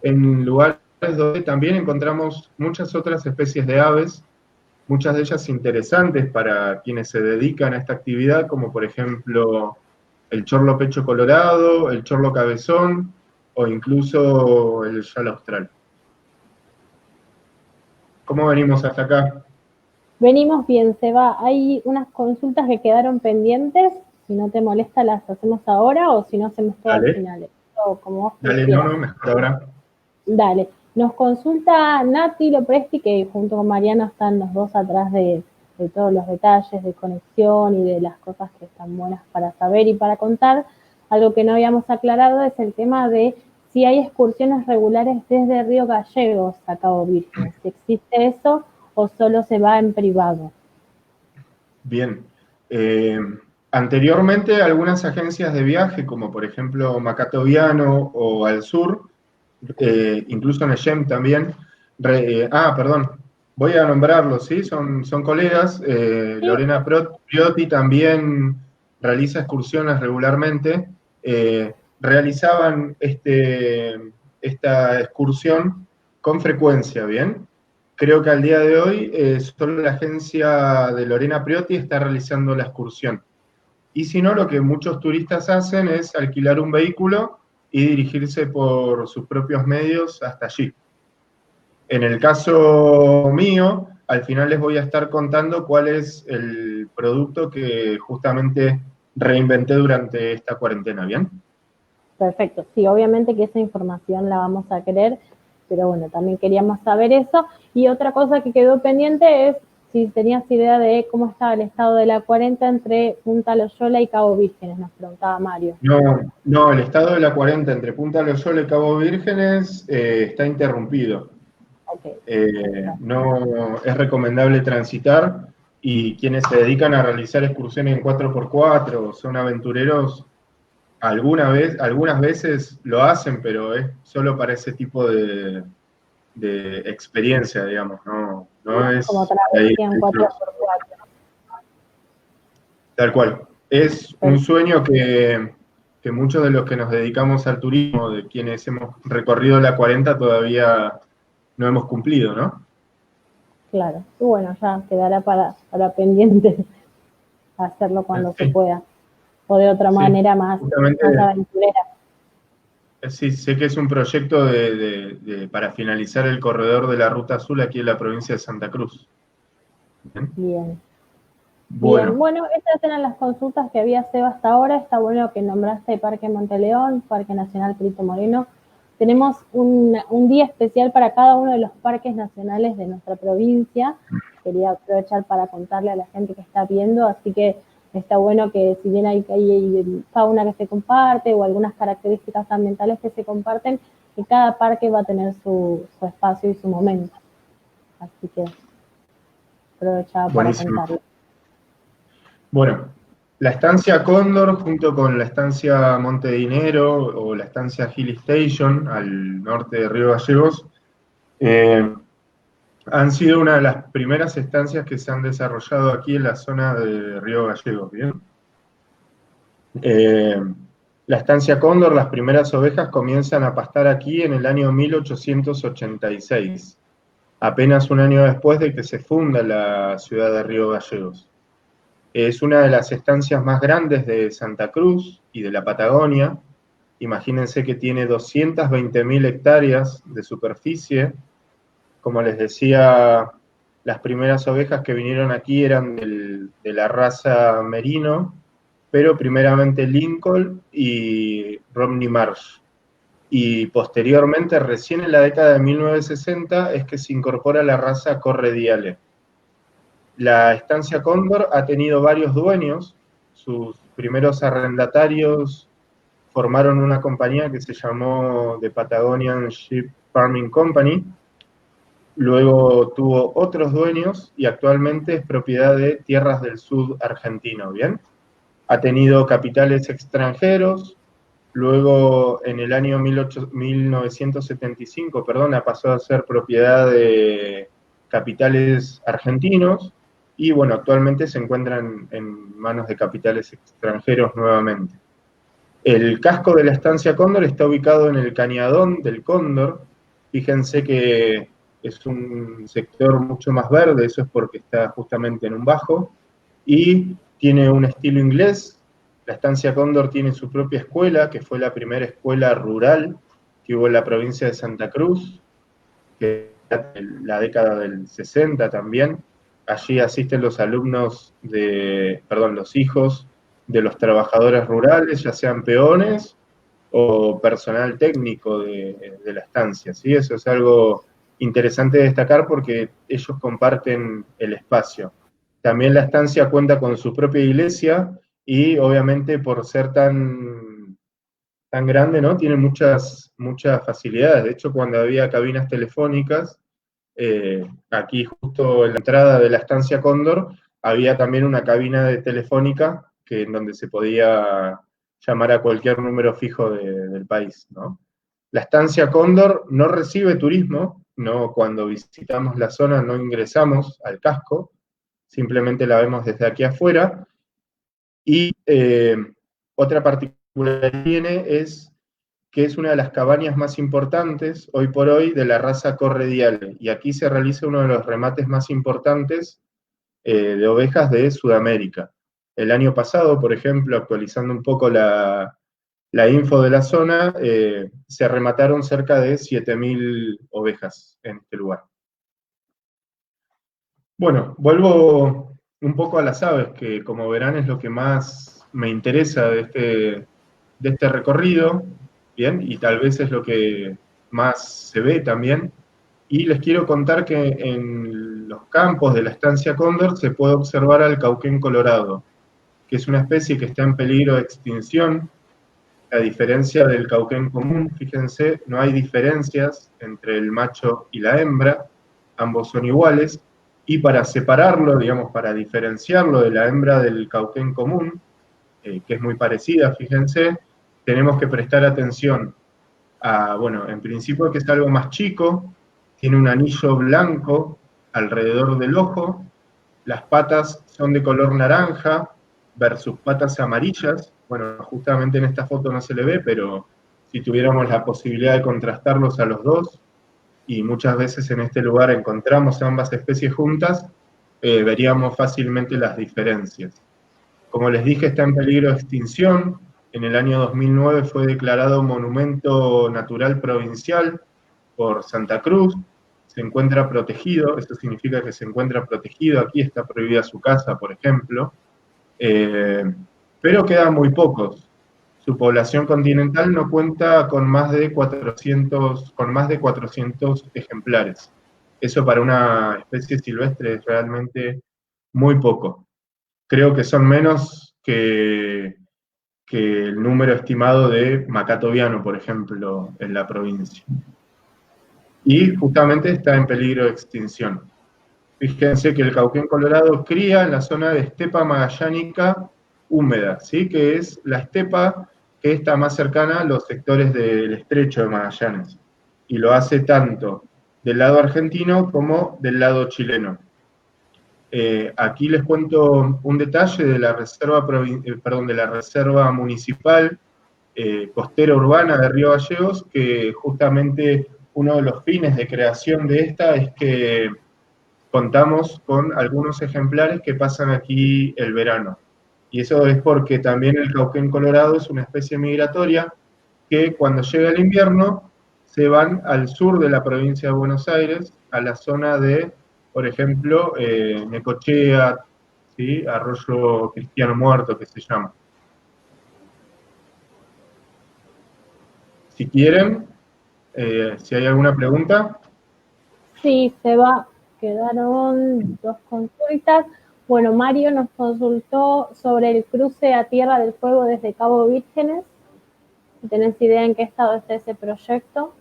en lugares donde también encontramos muchas otras especies de aves, muchas de ellas interesantes para quienes se dedican a esta actividad, como por ejemplo el chorlo pecho colorado, el chorlo cabezón o incluso el yalo austral. ¿Cómo venimos hasta acá? Venimos bien, Seba. Hay unas consultas que quedaron pendientes. Si no te molesta, las hacemos ahora o si no, hacemos todo al final. O como vos prefieras. No, mejor ahora. Dale. Nos consulta Nati Lopresti, que junto con Mariano están los dos atrás de todos los detalles de conexión y de las cosas que están buenas para saber y para contar. Algo que no habíamos aclarado es el tema de si hay excursiones regulares desde Río Gallegos a Cabo Vírgenes. Si existe eso o solo se va en privado. Bien. Anteriormente, algunas agencias de viaje, como por ejemplo Macatoviano o Al Sur, incluso Neyem también, voy a nombrarlos, ¿sí? Son colegas. Sí. Lorena Priotti también realiza excursiones regularmente. Realizaban esta excursión con frecuencia, ¿bien? Creo que al día de hoy solo la agencia de Lorena Priotti está realizando la excursión. Y si no, lo que muchos turistas hacen es alquilar un vehículo y dirigirse por sus propios medios hasta allí. En el caso mío, al final les voy a estar contando cuál es el producto que justamente reinventé durante esta cuarentena, ¿bien? Perfecto, sí, obviamente que esa información la vamos a querer. pero bueno, también queríamos saber eso. Y otra cosa que quedó pendiente es si tenías idea de cómo estaba el estado de la 40 entre Punta Loyola y Cabo Vírgenes, nos preguntaba Mario. No, no, el estado de la 40 entre Punta Loyola y Cabo Vírgenes está interrumpido. Okay. No es recomendable transitar, y quienes se dedican a realizar excursiones en 4x4 son aventureros, algunas veces lo hacen, pero es solo para ese tipo de experiencia, digamos, no es como travesía en 4x4. Tal cual. Es un sueño que muchos de los que nos dedicamos al turismo, de quienes hemos recorrido la 40, todavía no hemos cumplido, ¿no? Claro, y bueno, ya quedará para pendiente hacerlo cuando se pueda, o de otra manera más aventurera. Sí, sé que es un proyecto para finalizar el corredor de la Ruta Azul aquí en la provincia de Santa Cruz. Bien. Bueno. Bien, bueno, estas eran las consultas que había Seba hasta ahora. Está bueno que nombraste Parque Monteleón, Parque Nacional Perito Moreno. Tenemos un día especial para cada uno de los parques nacionales de nuestra provincia. Quería aprovechar para contarle a la gente que está viendo, así que está bueno que si bien hay fauna que se comparte o algunas características ambientales que se comparten, que cada parque va a tener su espacio y su momento. Así que aprovechaba para contarle. Bueno, la estancia Cóndor junto con la estancia Monte Dinero o la estancia Hill Station al norte de Río Gallegos han sido una de las primeras estancias que se han desarrollado aquí en la zona de Río Gallegos, ¿bien? La estancia Cóndor, las primeras ovejas comienzan a pastar aquí en el año 1886, apenas un año después de que se funda la ciudad de Río Gallegos. Es una de las estancias más grandes de Santa Cruz y de la Patagonia. Imagínense que tiene 220.000 hectáreas de superficie. Como les decía, las primeras ovejas que vinieron aquí eran de la raza merino, pero primeramente Lincoln y Romney Marsh. Y posteriormente, recién en la década de 1960, es que se incorpora la raza Corrediale. La estancia Cóndor ha tenido varios dueños. Sus primeros arrendatarios formaron una compañía que se llamó The Patagonian Sheep Farming Company. Luego tuvo otros dueños y actualmente es propiedad de Tierras del Sur argentino, ¿bien? Ha tenido capitales extranjeros. Luego, en el año 1975, pasó a ser propiedad de capitales argentinos, y bueno, actualmente se encuentran en manos de capitales extranjeros nuevamente. El casco de la estancia Cóndor está ubicado en el Cañadón del Cóndor. Fíjense que es un sector mucho más verde, eso es porque está justamente en un bajo, y tiene un estilo inglés. La estancia Cóndor tiene su propia escuela, que fue la primera escuela rural que hubo en la provincia de Santa Cruz, que en la década del 60 también. Allí asisten los los hijos de los trabajadores rurales, ya sean peones o personal técnico de la estancia, ¿sí? Eso es algo interesante de destacar porque ellos comparten el espacio. También la estancia cuenta con su propia iglesia y obviamente por ser tan grande, ¿no? Tiene muchas facilidades. De hecho, cuando había cabinas telefónicas, aquí justo en la entrada de la estancia Cóndor, había también una cabina de telefónica en donde se podía llamar a cualquier número fijo del país, ¿no? La estancia Cóndor no recibe turismo, no, cuando visitamos la zona no ingresamos al casco, simplemente la vemos desde aquí afuera. Y otra particularidad que tiene es que es una de las cabañas más importantes hoy por hoy de la raza Corrediale, y aquí se realiza uno de los remates más importantes de ovejas de Sudamérica. El año pasado, por ejemplo, actualizando un poco la info de la zona, se remataron cerca de 7.000 ovejas en este lugar. Bueno, vuelvo un poco a las aves, que como verán es lo que más me interesa de este recorrido, ¿bien? Y tal vez es lo que más se ve también. Y les quiero contar que en los campos de la estancia Cóndor se puede observar al cauquén colorado, que es una especie que está en peligro de extinción. A diferencia del cauquén común, fíjense, no hay diferencias entre el macho y la hembra, ambos son iguales, y para separarlo, digamos, para diferenciarlo de la hembra del cauquén común, que es muy parecida, fíjense, tenemos que prestar atención bueno, en principio que es algo más chico, tiene un anillo blanco alrededor del ojo, las patas son de color naranja versus patas amarillas. Bueno, justamente en esta foto no se le ve, pero si tuviéramos la posibilidad de contrastarlos a los dos, y muchas veces en este lugar encontramos ambas especies juntas, veríamos fácilmente las diferencias. Como les dije, está en peligro de extinción. En el año 2009 fue declarado Monumento Natural Provincial por Santa Cruz. Se encuentra protegido, esto significa que se encuentra protegido. Aquí está prohibida su caza, por ejemplo. Pero quedan muy pocos. Su población continental no cuenta con más de 400 ejemplares. Eso para una especie silvestre es realmente muy poco. Creo que son menos que el número estimado de macatoviano, por ejemplo, en la provincia. Y justamente está en peligro de extinción. Fíjense que el cauquén colorado cría en la zona de estepa magallánica húmeda, ¿sí? Que es la estepa que está más cercana a los sectores del estrecho de Magallanes. Y lo hace tanto del lado argentino como del lado chileno. Aquí les cuento un detalle de la reserva municipal costera urbana de Río Gallegos, que justamente uno de los fines de creación de esta es que contamos con algunos ejemplares que pasan aquí el verano. Y eso es porque también el cauquén colorado es una especie migratoria que cuando llega el invierno se van al sur de la provincia de Buenos Aires, a la zona de, por ejemplo, Necochea, ¿sí? Arroyo Cristiano Muerto, que se llama. Si quieren, si hay alguna pregunta. Sí, quedaron dos consultas. Bueno, Mario nos consultó sobre el cruce a Tierra del Fuego desde Cabo Vírgenes. ¿Tenés idea en qué estado está ese proyecto?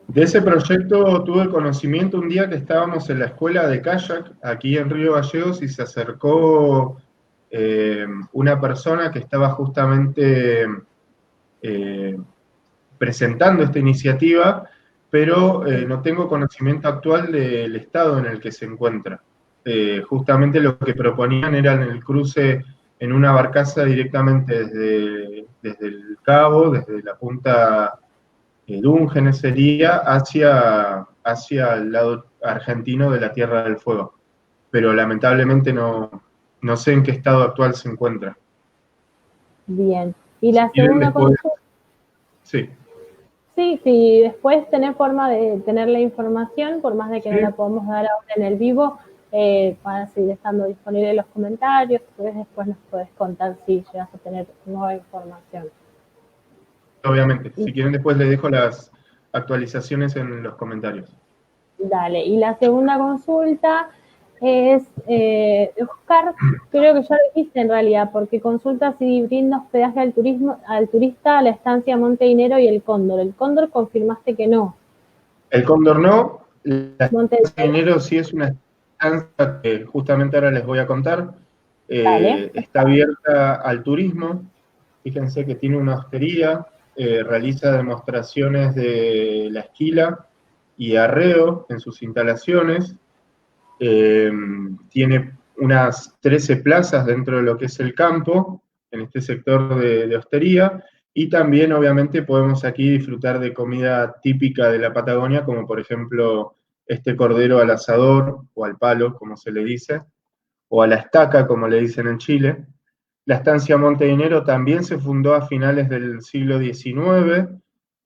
De ese proyecto tuve conocimiento un día que estábamos en la escuela de kayak aquí en Río Gallegos y se acercó una persona que estaba justamente presentando esta iniciativa, pero no tengo conocimiento actual del estado en el que se encuentra. Justamente lo que proponían era el cruce en una barcaza directamente desde el cabo, desde la punta Dungenes sería hacia el lado argentino de la Tierra del Fuego. Pero lamentablemente no sé en qué estado actual se encuentra. Bien. Y la Si segunda consulta. Sí. Sí, si después tenés forma de tener la información, por más de que no la podamos dar ahora en el vivo, para seguir estando disponible en los comentarios, entonces después nos podés contar si llegas a tener nueva información. Obviamente, si quieren después les dejo las actualizaciones en los comentarios. Dale, y la segunda consulta es Oscar, creo que ya lo dijiste en realidad, porque consulta si brinda hospedaje al turista a la estancia Monte Dinero y el Cóndor. El Cóndor confirmaste que no. El Cóndor no, la estancia Dinero sí es una estancia que justamente ahora les voy a contar. Está abierta al turismo, fíjense que tiene una hostería, realiza demostraciones de la esquila y arreo en sus instalaciones, tiene unas 13 plazas dentro de lo que es el campo, en este sector de hostería, y también obviamente podemos aquí disfrutar de comida típica de la Patagonia, como por ejemplo este cordero al asador, o al palo, como se le dice, o a la estaca, como le dicen en Chile. La estancia Monte Dinero también se fundó a finales del siglo XIX,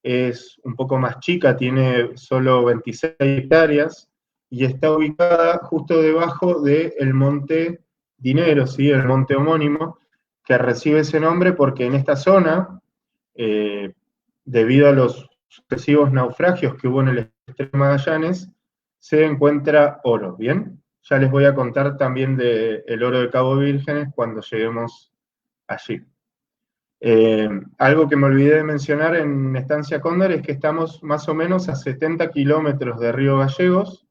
es un poco más chica, tiene solo 26 hectáreas, y está ubicada justo debajo del Monte Dinero, ¿sí? El monte homónimo, que recibe ese nombre porque en esta zona, debido a los sucesivos naufragios que hubo en el estrecho de Magallanes, se encuentra oro, ¿bien? Ya les voy a contar también del oro de Cabo Vírgenes cuando lleguemos allí. Algo que me olvidé de mencionar en Estancia Cóndor es que estamos más o menos a 70 kilómetros de Río Gallegos.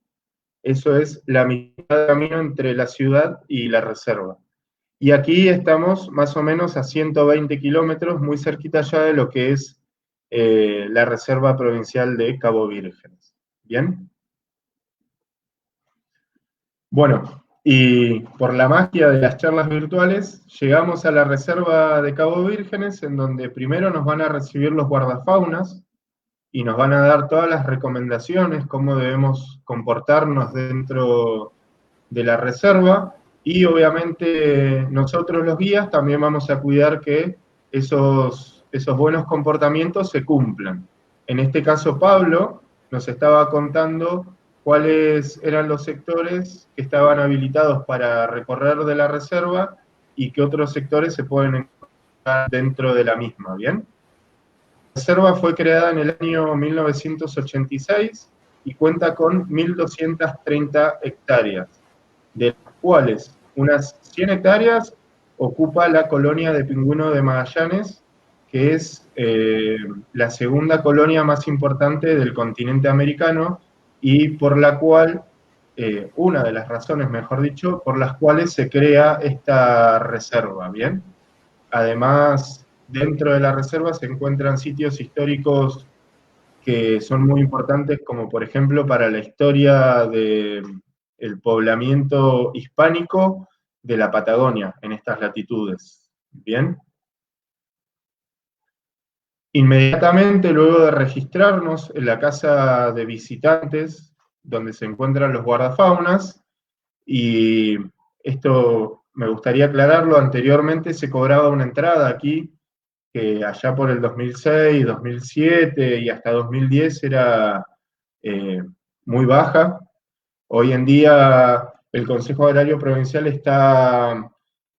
Eso es la mitad de camino entre la ciudad y la reserva. Y aquí estamos más o menos a 120 kilómetros, muy cerquita ya de lo que es la reserva provincial de Cabo Vírgenes. ¿Bien? Bueno, y por la magia de las charlas virtuales, llegamos a la reserva de Cabo Vírgenes, en donde primero nos van a recibir los guardafaunas y nos van a dar todas las recomendaciones, cómo debemos comportarnos dentro de la reserva, y obviamente nosotros los guías también vamos a cuidar que esos buenos comportamientos se cumplan. En este caso, Pablo nos estaba contando cuáles eran los sectores que estaban habilitados para recorrer de la reserva y qué otros sectores se pueden encontrar dentro de la misma, ¿bien? La reserva fue creada en el año 1986 y cuenta con 1.230 hectáreas, de las cuales unas 100 hectáreas ocupa la colonia de pingüino de Magallanes, que es la segunda colonia más importante del continente americano y por la cual, una de las razones, mejor dicho, por las cuales se crea esta reserva, ¿bien? Además, dentro de la reserva se encuentran sitios históricos que son muy importantes, como por ejemplo para la historia del poblamiento hispánico de la Patagonia en estas latitudes. ¿Bien? Inmediatamente luego de registrarnos en la casa de visitantes, donde se encuentran los guardafaunas, y esto me gustaría aclararlo, anteriormente se cobraba una entrada aquí, que allá por el 2006, 2007 y hasta 2010 era muy baja. Hoy en día el Consejo Agrario Provincial está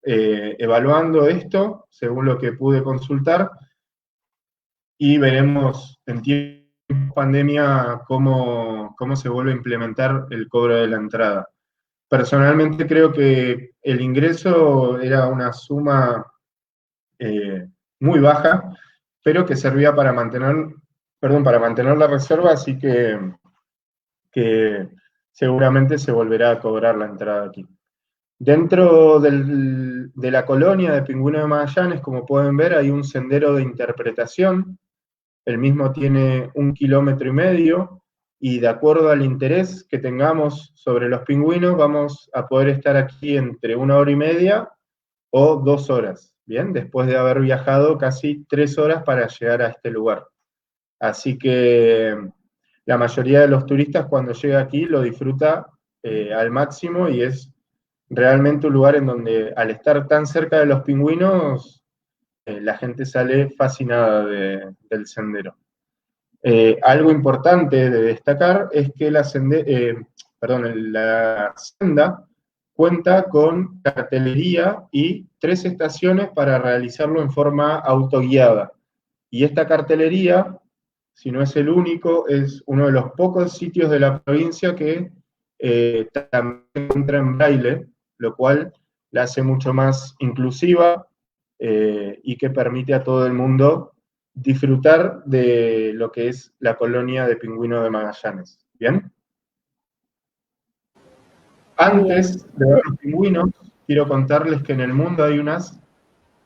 evaluando esto, según lo que pude consultar, y veremos en tiempo de pandemia cómo se vuelve a implementar el cobro de la entrada. Personalmente creo que el ingreso era una suma muy baja, pero que servía para mantener la reserva, así que seguramente se volverá a cobrar la entrada aquí. Dentro de la colonia de Pingüino de Magallanes, como pueden ver, hay un sendero de interpretación. El mismo tiene 1,5 kilómetros, y de acuerdo al interés que tengamos sobre los pingüinos, vamos a poder estar aquí entre 1 hora y media o 2 horas, ¿bien? Después de haber viajado casi 3 horas para llegar a este lugar. Así que la mayoría de los turistas cuando llega aquí lo disfruta al máximo, y es realmente un lugar en donde, al estar tan cerca de los pingüinos, la gente sale fascinada del sendero. Algo importante de destacar es que la senda cuenta con cartelería y 3 estaciones para realizarlo en forma autoguiada. Y esta cartelería, si no es el único, es uno de los pocos sitios de la provincia que también se encuentra en braille, lo cual la hace mucho más inclusiva y que permite a todo el mundo disfrutar de lo que es la colonia de pingüino de Magallanes. ¿Bien? Antes de ver los pingüinos, quiero contarles que en el mundo hay unas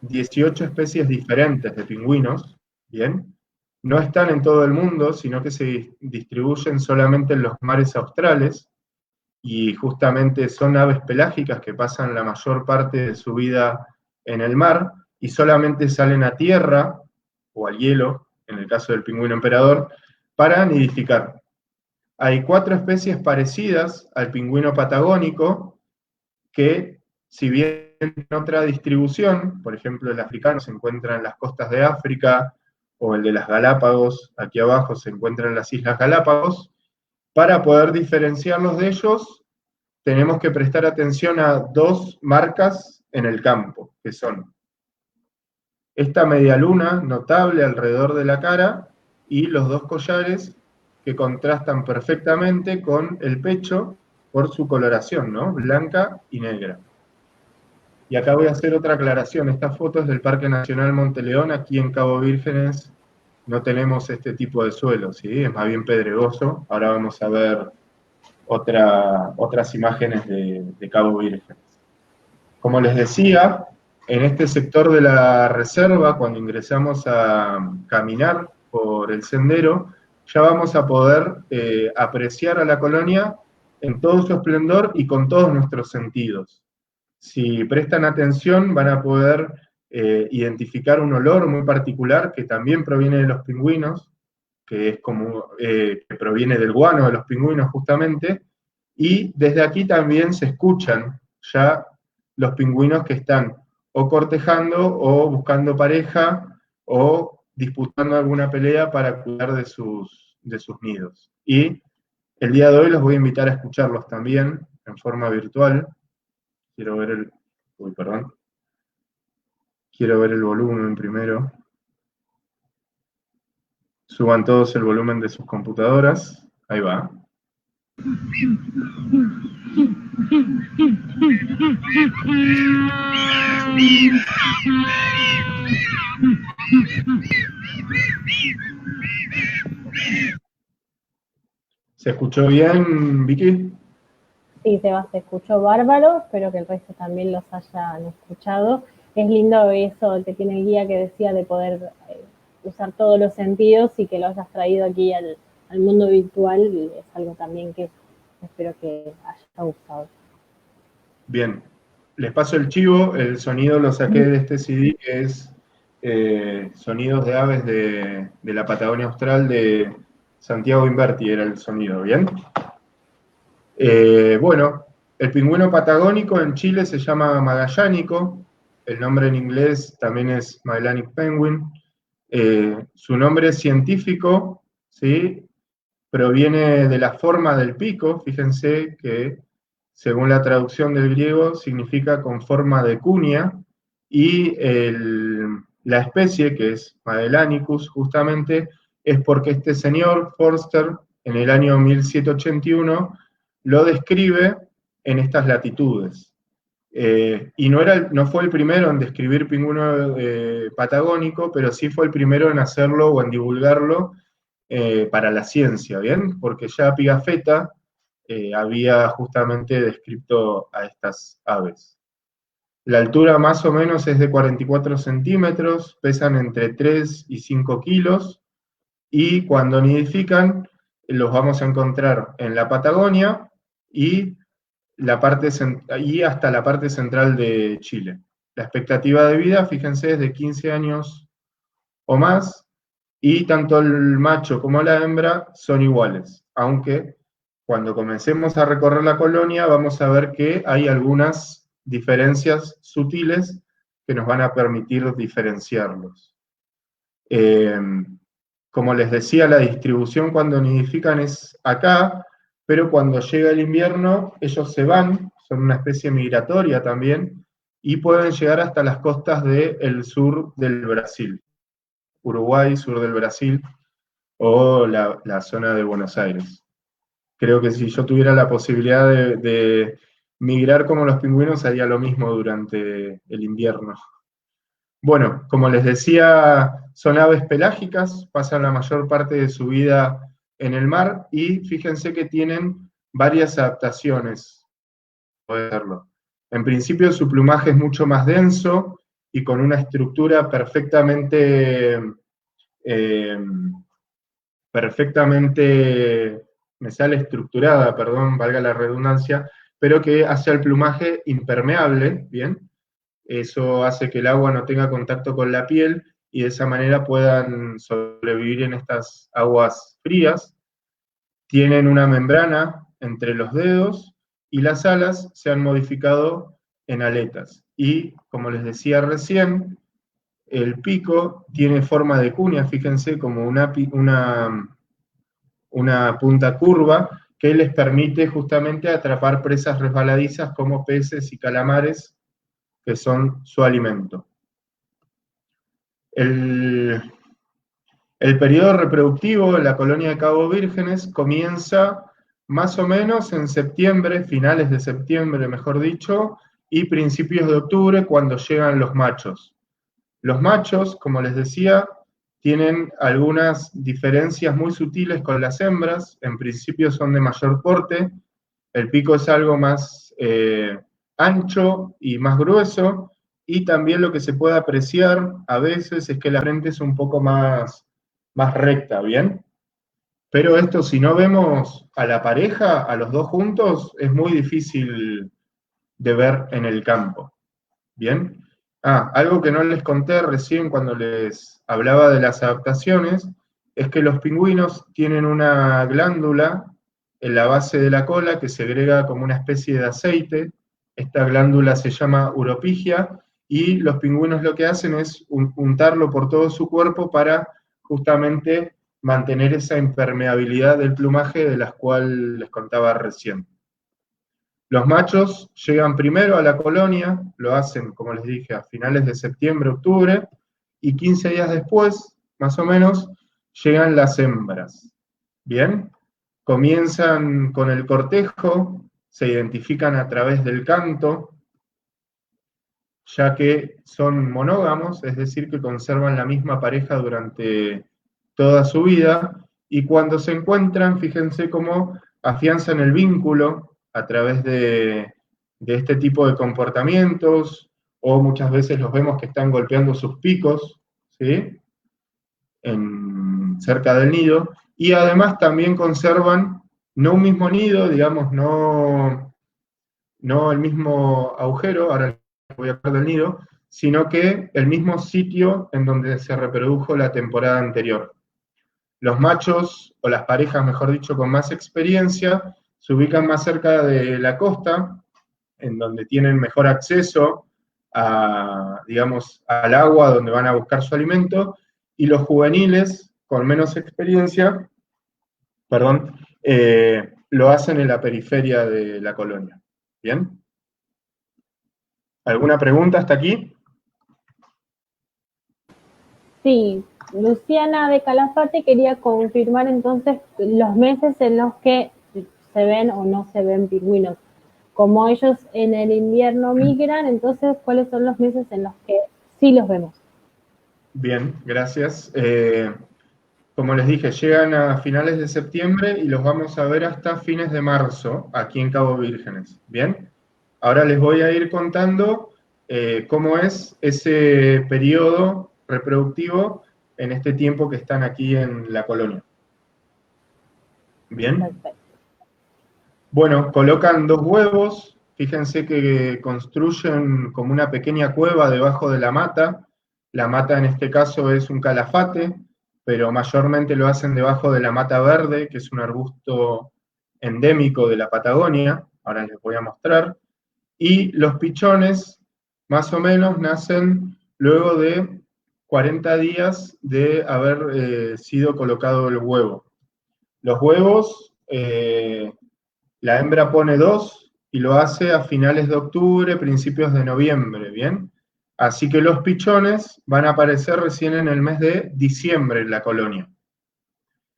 18 especies diferentes de pingüinos, ¿bien? No están en todo el mundo, sino que se distribuyen solamente en los mares australes, y justamente son aves pelágicas que pasan la mayor parte de su vida en el mar, y solamente salen a tierra, o al hielo, en el caso del pingüino emperador, para nidificar. Hay 4 especies parecidas al pingüino patagónico, que si bien en otra distribución, por ejemplo el africano se encuentra en las costas de África, o el de las Galápagos, aquí abajo se encuentra en las Islas Galápagos, para poder diferenciarlos de ellos, tenemos que prestar atención a 2 marcas en el campo, que son esta media luna notable alrededor de la cara, y los dos collares que contrastan perfectamente con el pecho por su coloración, ¿no? Blanca y negra. Y acá voy a hacer otra aclaración. Esta foto es del Parque Nacional Monte León. Aquí en Cabo Vírgenes no tenemos este tipo de suelo, ¿sí? Es más bien pedregoso. Ahora vamos a ver otras imágenes de Cabo Vírgenes. Como les decía, en este sector de la reserva, cuando ingresamos a caminar por el sendero, ya vamos a poder apreciar a la colonia en todo su esplendor y con todos nuestros sentidos. Si prestan atención, van a poder identificar un olor muy particular que también proviene de los pingüinos, que es como que proviene del guano de los pingüinos justamente, y desde aquí también se escuchan ya los pingüinos que están o cortejando o buscando pareja o disputando alguna pelea para cuidar de sus nidos. Y el día de hoy los voy a invitar a escucharlos también en forma virtual. Quiero ver el... Uy, perdón. Quiero ver el volumen primero. Suban todos el volumen de sus computadoras. Ahí va. ¿Se escuchó bien, Vicky? Sí, Seba, se escuchó bárbaro, espero que el resto también los hayan escuchado. Es lindo eso que tiene el guía que decía de poder usar todos los sentidos y que lo hayas traído aquí al mundo virtual, y es algo también que espero que haya gustado. Bien, les paso el chivo, el sonido lo saqué de este CD que es Sonidos de Aves de la Patagonia Austral de Santiago Inverti, era el sonido, ¿bien? Bueno, el pingüino patagónico en Chile se llama magallánico, el nombre en inglés también es Magellanic Penguin. Su nombre científico, ¿sí?, proviene de la forma del pico. Fíjense que según la traducción del griego significa con forma de cuña, y la especie, que es Magellanicus, justamente es porque este señor Forster en el año 1781 lo describe en estas latitudes. Y no fue el primero en describir pingüino patagónico, pero sí fue el primero en hacerlo o en divulgarlo para la ciencia, ¿bien? Porque ya Pigafetta había justamente descrito a estas aves. La altura más o menos es de 44 centímetros, pesan entre 3 y 5 kilos, y cuando nidifican los vamos a encontrar en la Patagonia y hasta la parte central de Chile. La expectativa de vida, fíjense, es de 15 años o más, y tanto el macho como la hembra son iguales, aunque cuando comencemos a recorrer la colonia vamos a ver que hay algunas diferencias sutiles que nos van a permitir diferenciarlos. Como les decía, la distribución cuando nidifican es acá, pero cuando llega el invierno ellos se van, son una especie migratoria también, y pueden llegar hasta las costas del sur del Brasil. Uruguay, sur del Brasil, o la zona de Buenos Aires. Creo que si yo tuviera la posibilidad de migrar como los pingüinos, haría lo mismo durante el invierno. Bueno, como les decía, son aves pelágicas, pasan la mayor parte de su vida en el mar, y fíjense que tienen varias adaptaciones. En principio su plumaje es mucho más denso y con una estructura perfectamente, me sale estructurada, perdón, valga la redundancia, pero que hace al plumaje impermeable, ¿bien? Eso hace que el agua no tenga contacto con la piel y de esa manera puedan sobrevivir en estas aguas frías. Tienen una membrana entre los dedos y las alas se han modificado en aletas. Y, como les decía recién, el pico tiene forma de cuña, fíjense, como una punta curva que les permite justamente atrapar presas resbaladizas como peces y calamares, que son su alimento. El El periodo reproductivo en la colonia de Cabo Vírgenes comienza más o menos en septiembre, finales de septiembre, mejor dicho, y principios de octubre, cuando llegan los machos. Los machos, como les decía, tienen algunas diferencias muy sutiles con las hembras. En principio son de mayor porte, el pico es algo más ancho y más grueso, y también lo que se puede apreciar a veces es que la frente es un poco más recta, ¿bien? Pero esto, si no vemos a la pareja, a los dos juntos, es muy difícil de ver en el campo, ¿bien? Algo que no les conté recién cuando les hablaba de las adaptaciones, es que los pingüinos tienen una glándula en la base de la cola que segrega como una especie de aceite. Esta glándula se llama uropigia, y los pingüinos lo que hacen es untarlo por todo su cuerpo para justamente mantener esa impermeabilidad del plumaje de las cuales les contaba recién. Los machos llegan primero a la colonia, lo hacen, como les dije, a finales de septiembre, octubre, y 15 días después, más o menos, llegan las hembras. ¿Bien? Comienzan con el cortejo, se identifican a través del canto, ya que son monógamos, es decir, que conservan la misma pareja durante toda su vida, y cuando se encuentran, fíjense cómo afianzan el vínculo a través de este tipo de comportamientos, o muchas veces los vemos que están golpeando sus picos, ¿sí? Cerca del nido, y además también conservan no un mismo nido, digamos, no el mismo agujero, ahora voy a hablar del nido, sino que el mismo sitio en donde se reprodujo la temporada anterior. Los machos, o las parejas, mejor dicho, con más experiencia, se ubican más cerca de la costa, en donde tienen mejor acceso digamos, al agua donde van a buscar su alimento, y los juveniles, con menos experiencia, lo hacen en la periferia de la colonia. ¿Bien? ¿Alguna pregunta hasta aquí? Sí, Luciana de Calafate quería confirmar entonces los meses en los que se ven o no se ven pingüinos. Como ellos en el invierno migran, entonces, ¿cuáles son los meses en los que sí los vemos? Bien, gracias. Como les dije, llegan a finales de septiembre y los vamos a ver hasta fines de marzo aquí en Cabo Vírgenes. Bien, ahora les voy a ir contando cómo es ese periodo reproductivo en este tiempo que están aquí en la colonia. Bien. Perfecto. Bueno, colocan 2 huevos, fíjense que construyen como una pequeña cueva debajo de la mata. La mata en este caso es un calafate, pero mayormente lo hacen debajo de la mata verde, que es un arbusto endémico de la Patagonia, ahora les voy a mostrar. Y los pichones, más o menos, nacen luego de 40 días de haber sido colocado el huevo. Los huevos, la hembra pone 2 y lo hace a finales de octubre, principios de noviembre, ¿bien? Así que los pichones van a aparecer recién en el mes de diciembre en la colonia.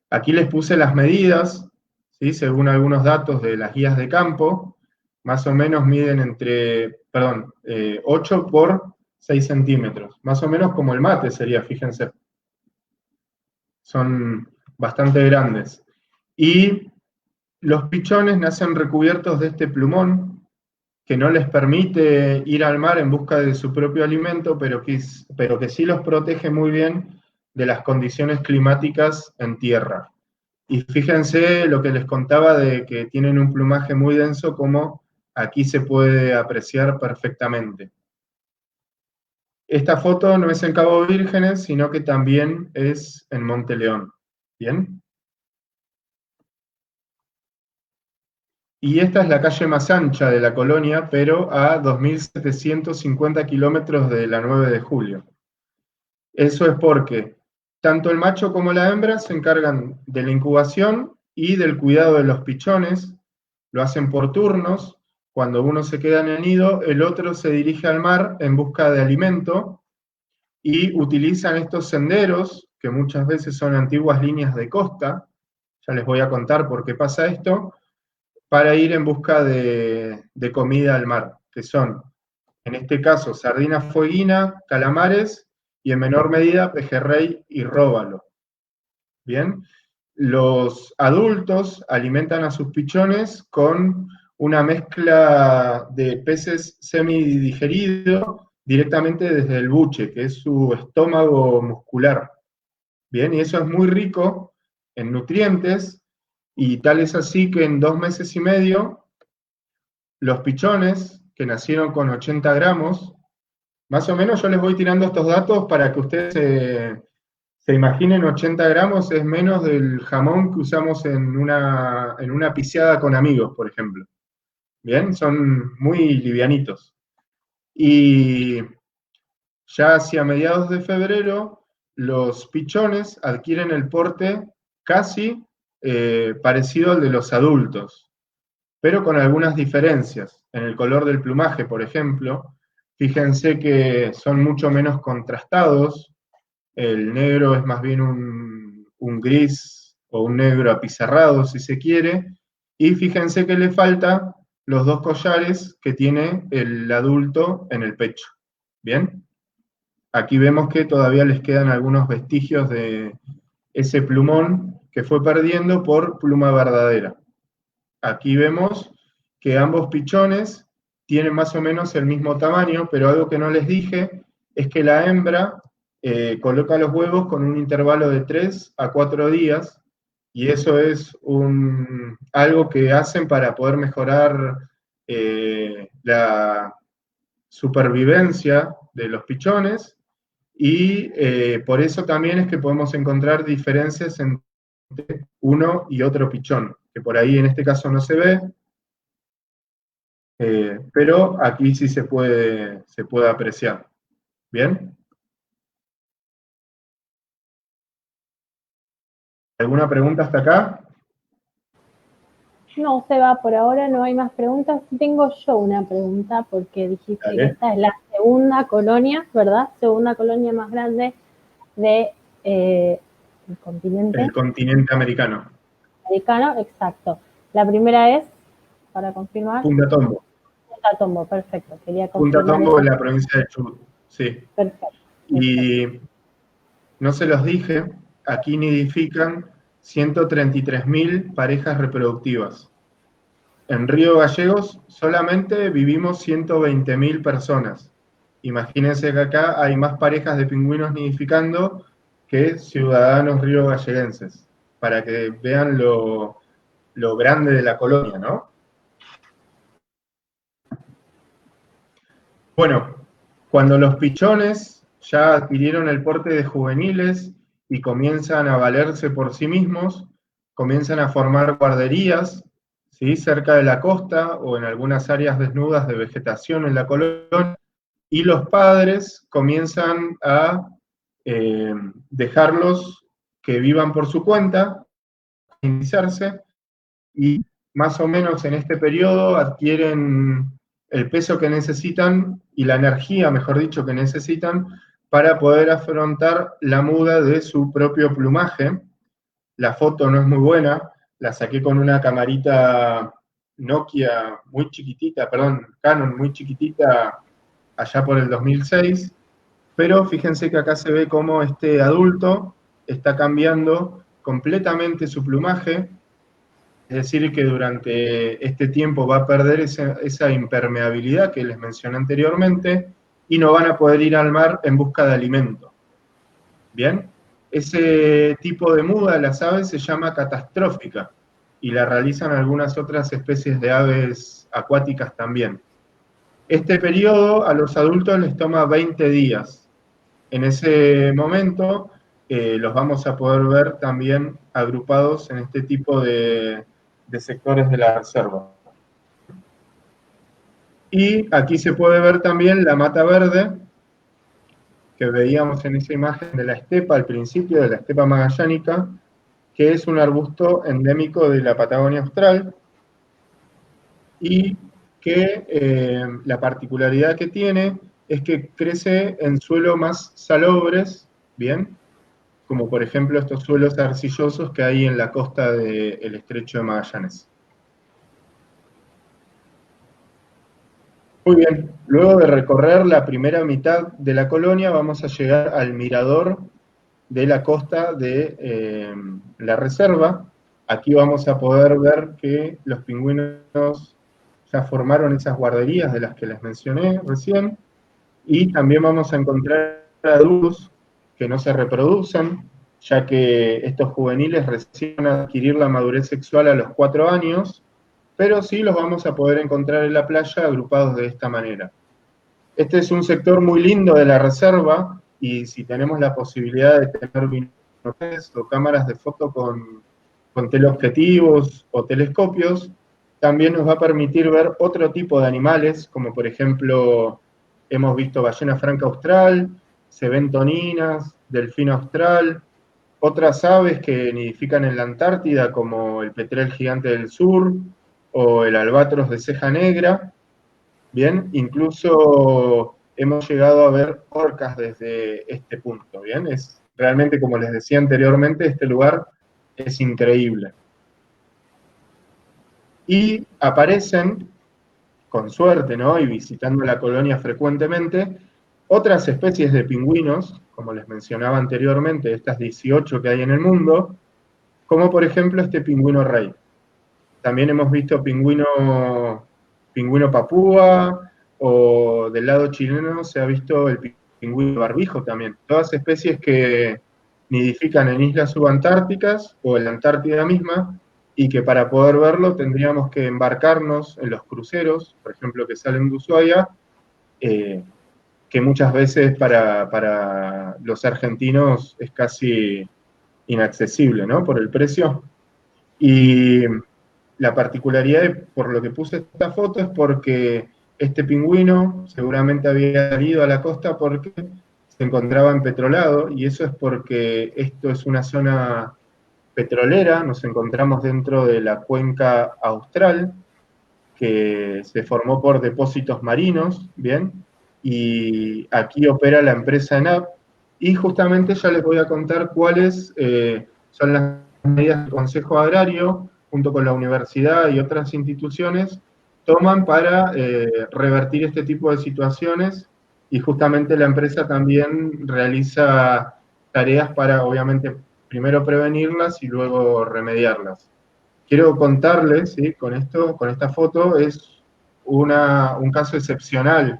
Aquí les puse las medidas, ¿sí? Según algunos datos de las guías de campo, más o menos miden 8 por 6 centímetros, más o menos como el mate sería, fíjense. Son bastante grandes. Y los pichones nacen recubiertos de este plumón que no les permite ir al mar en busca de su propio alimento, pero que sí los protege muy bien de las condiciones climáticas en tierra. Y fíjense lo que les contaba de que tienen un plumaje muy denso, como aquí se puede apreciar perfectamente. Esta foto no es en Cabo Vírgenes, sino que también es en Monte León. ¿Bien? Y esta es la calle más ancha de la colonia, pero a 2.750 kilómetros de la 9 de julio. Eso es porque tanto el macho como la hembra se encargan de la incubación y del cuidado de los pichones, lo hacen por turnos. Cuando uno se queda en el nido, el otro se dirige al mar en busca de alimento, y utilizan estos senderos que muchas veces son antiguas líneas de costa, ya les voy a contar por qué pasa esto, para ir en busca de comida al mar, que son, en este caso, sardina fueguina, calamares y en menor medida pejerrey y róbalo. Bien, los adultos alimentan a sus pichones con una mezcla de peces semidigeridos directamente desde el buche, que es su estómago muscular. Bien, y eso es muy rico en nutrientes, y tal es así que en 2 meses y medio, los pichones, que nacieron con 80 gramos, más o menos yo les voy tirando estos datos para que ustedes se imaginen, 80 gramos es menos del jamón que usamos en una piciada con amigos, por ejemplo. Bien, son muy livianitos. Y ya hacia mediados de febrero, los pichones adquieren el porte casi parecido al de los adultos, pero con algunas diferencias. En el color del plumaje, por ejemplo, fíjense que son mucho menos contrastados. El negro es más bien un gris o un negro apizarrado, si se quiere, y fíjense que le falta los 2 collares que tiene el adulto en el pecho. ¿Bien? Aquí vemos que todavía les quedan algunos vestigios de ese plumón que fue perdiendo por pluma verdadera. Aquí vemos que ambos pichones tienen más o menos el mismo tamaño, pero algo que no les dije es que la hembra coloca los huevos con un intervalo de 3 a 4 días, y eso es algo que hacen para poder mejorar la supervivencia de los pichones, y por eso también es que podemos encontrar diferencias entre uno y otro pichón, que por ahí en este caso no se ve, pero aquí sí se puede apreciar. ¿Bien? ¿Alguna pregunta hasta acá? No, Seba, por ahora no hay más preguntas. Tengo yo una pregunta, porque dijiste Dale. que esta es la segunda colonia, ¿verdad? Segunda colonia más grande de el continente. El continente americano. Americano, exacto. La primera es, para confirmar. Punta Tombo. Punta Tombo, perfecto. Quería Punta confirmar Tombo en esa. la provincia de Chubut, sí. Perfecto. Y no se los dije, aquí nidifican 133.000 parejas reproductivas. En Río Gallegos solamente vivimos 120.000 personas. Imagínense que acá hay más parejas de pingüinos nidificando que ciudadanos riogalleguenses, para que vean lo grande de la colonia, ¿no? Bueno, cuando los pichones ya adquirieron el porte de juveniles y comienzan a valerse por sí mismos, comienzan a formar guarderías, ¿sí?, cerca de la costa o en algunas áreas desnudas de vegetación en la colonia, y los padres comienzan a dejarlos que vivan por su cuenta, independizarse, y más o menos en este periodo adquieren el peso que necesitan y la energía, mejor dicho, que necesitan para poder afrontar la muda de su propio plumaje. La foto no es muy buena, la saqué con una camarita Nokia muy chiquitita, perdón, Canon muy chiquitita, allá por el 2006, pero fíjense que acá se ve cómo este adulto está cambiando completamente su plumaje. Es decir, que durante este tiempo va a perder esa impermeabilidad que les mencioné anteriormente, y no van a poder ir al mar en busca de alimento. Bien, ese tipo de muda de las aves se llama catastrófica, y la realizan algunas otras especies de aves acuáticas también. Este periodo a los adultos les toma 20 días. En ese momento los vamos a poder ver también agrupados en este tipo de sectores de la reserva. Y aquí se puede ver también la mata verde que veíamos en esa imagen de la estepa al principio, de la estepa magallánica, que es un arbusto endémico de la Patagonia Austral, y que la particularidad que tiene es que crece en suelos más salobres, ¿bien?, como por ejemplo estos suelos arcillosos que hay en la costa del Estrecho de Magallanes. Muy bien, luego de recorrer la primera mitad de la colonia vamos a llegar al mirador de la costa de la reserva. Aquí vamos a poder ver que los pingüinos ya formaron esas guarderías de las que les mencioné recién, y también vamos a encontrar adultos que no se reproducen, ya que estos juveniles recién van a adquirir la madurez sexual a los 4 años, pero sí los vamos a poder encontrar en la playa agrupados de esta manera. Este es un sector muy lindo de la reserva, y si tenemos la posibilidad de tener binoculares o cámaras de foto con teleobjetivos o telescopios, también nos va a permitir ver otro tipo de animales, como por ejemplo, hemos visto ballena franca austral, se ven toninas, delfín austral, otras aves que nidifican en la Antártida, como el petrel gigante del sur o el albatros de ceja negra. Bien, incluso hemos llegado a ver orcas desde este punto, bien, es realmente, como les decía anteriormente, este lugar es increíble. Y aparecen, con suerte, ¿no?, y visitando la colonia frecuentemente, otras especies de pingüinos, como les mencionaba anteriormente, estas 18 que hay en el mundo, como por ejemplo este pingüino rey. También hemos visto pingüino papúa, o del lado chileno se ha visto el pingüino barbijo también. Todas especies que nidifican en islas subantárticas o en la Antártida misma, y que para poder verlo tendríamos que embarcarnos en los cruceros, por ejemplo, que salen de Ushuaia, que muchas veces para los argentinos es casi inaccesible, ¿no?, por el precio. Y la particularidad por lo que puse esta foto es porque este pingüino seguramente había salido a la costa porque se encontraba empetrolado, y eso es porque esto es una zona petrolera, nos encontramos dentro de la cuenca austral, que se formó por depósitos marinos, ¿bien? Y aquí opera la empresa ENAP, y justamente ya les voy a contar cuáles son las medidas del Consejo Agrario, junto con la universidad y otras instituciones, toman para revertir este tipo de situaciones, y justamente la empresa también realiza tareas para, obviamente, primero prevenirlas y luego remediarlas. Quiero contarles, ¿sí?, con esta foto, es un caso excepcional.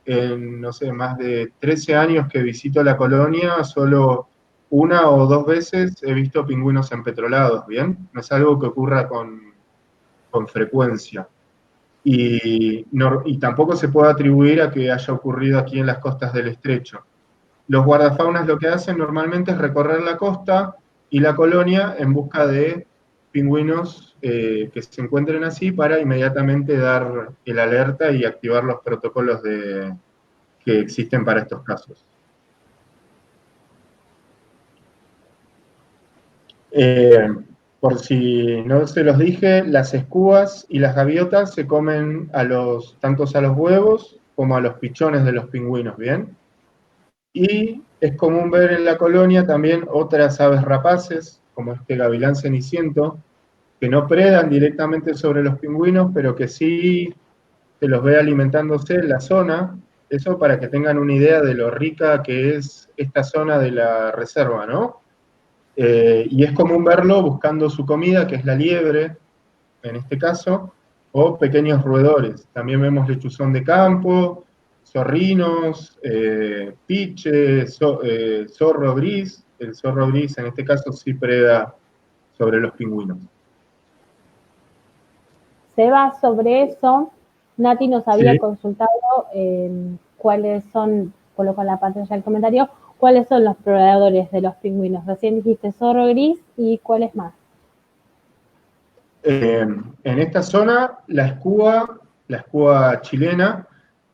En, no sé, más de 13 años que visito la colonia, solo una o dos veces he visto pingüinos empetrolados, ¿bien? No es algo que ocurra con frecuencia. Y tampoco se puede atribuir a que haya ocurrido aquí en las costas del estrecho. Los guardafaunas lo que hacen normalmente es recorrer la costa y la colonia en busca de pingüinos que se encuentren así, para inmediatamente dar el alerta y activar los protocolos que existen para estos casos. Por si no se los dije, las escúas y las gaviotas se comen tanto a los huevos como a los pichones de los pingüinos, ¿bien? Y es común ver en la colonia también otras aves rapaces, como este gavilán ceniciento, que no predan directamente sobre los pingüinos, pero que sí se los ve alimentándose en la zona. Eso para que tengan una idea de lo rica que es esta zona de la reserva, ¿no? Y es común verlo buscando su comida, que es la liebre, en este caso, o pequeños roedores. También vemos lechuzón de campo, zorrinos, piche, zorro gris. El zorro gris en este caso sí preda sobre los pingüinos. Seba, sobre eso, Nati nos había Sí. consultado cuáles son, coloco en la pantalla el comentario, cuáles son los predadores de los pingüinos. Recién dijiste zorro gris, ¿y cuáles más? En esta zona, la escúa chilena,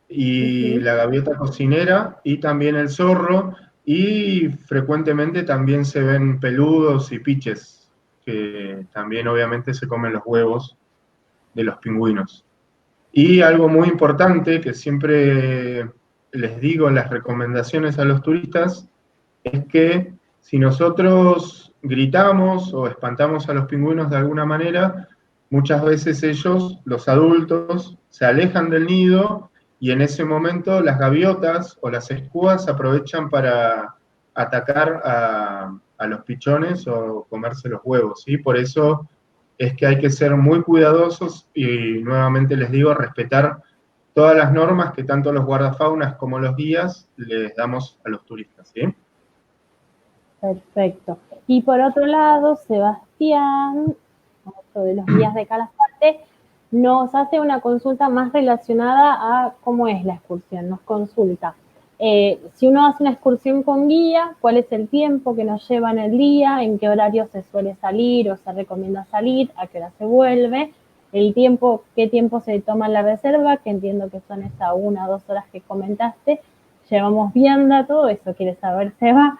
y la gaviota cocinera, y también el zorro, y frecuentemente también se ven peludos y piches, que también obviamente se comen los huevos de los pingüinos. Y algo muy importante que siempre les digo en las recomendaciones a los turistas, es que Si nosotros gritamos o espantamos a los pingüinos de alguna manera, muchas veces ellos, los adultos, se alejan del nido y en ese momento las gaviotas o las escúas aprovechan para atacar a los pichones o comerse los huevos, ¿sí? Por eso es que hay que ser muy cuidadosos y nuevamente les digo, respetar todas las normas que tanto los guardafaunas como los guías les damos a los turistas, ¿sí? Perfecto. Y por otro lado, Sebastián, otro de los guías de Calafate, nos hace una consulta más relacionada a cómo es la excursión. Nos consulta, si uno hace una excursión con guía, ¿cuál es el tiempo que nos lleva en el día? ¿En qué horario se suele salir o se recomienda salir? ¿A qué hora se vuelve? El tiempo, ¿qué tiempo se toma la reserva? Que entiendo que son esas 1 o 2 horas que comentaste. Llevamos viendo todo eso, quiere saber Seba,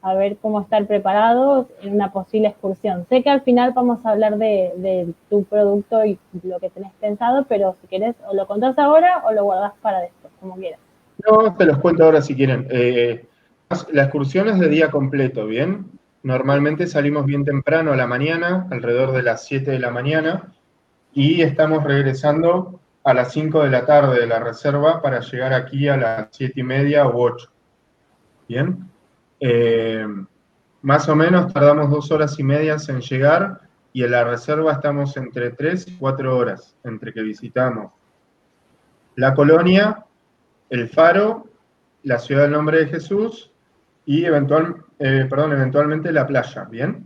a ver cómo estar preparados en una posible excursión. Sé que al final vamos a hablar de tu producto y lo que tenés pensado, pero si querés o lo contás ahora o lo guardás para después, como quieras. No, te los cuento ahora si quieren. La excursión es de día completo, ¿bien? Normalmente salimos bien temprano a la mañana, alrededor de las 7 de la mañana, y estamos regresando a las 5 de la tarde de la reserva para llegar aquí a las 7:30 u 8. ¿Bien? Más o menos tardamos 2 horas y media en llegar y en la reserva estamos entre 3 y 4 horas entre que visitamos la colonia, el faro, la ciudad del nombre de Jesús y eventualmente la playa, ¿bien?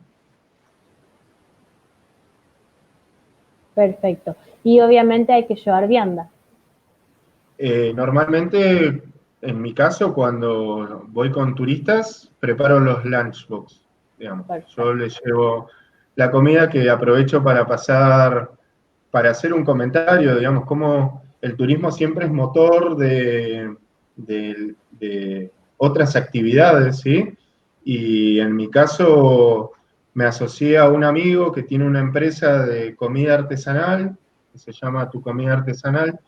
Perfecto. Y obviamente hay que llevar vianda. Normalmente, en mi caso, cuando voy con turistas, preparo los lunchbox, digamos. Perfecto. Yo les llevo la comida que aprovecho para pasar, para hacer un comentario, digamos, como el turismo siempre es motor de otras actividades, ¿sí? Y en mi caso me asocié a un amigo que tiene una empresa de comida artesanal, que se llama Tu Comida Artesanal,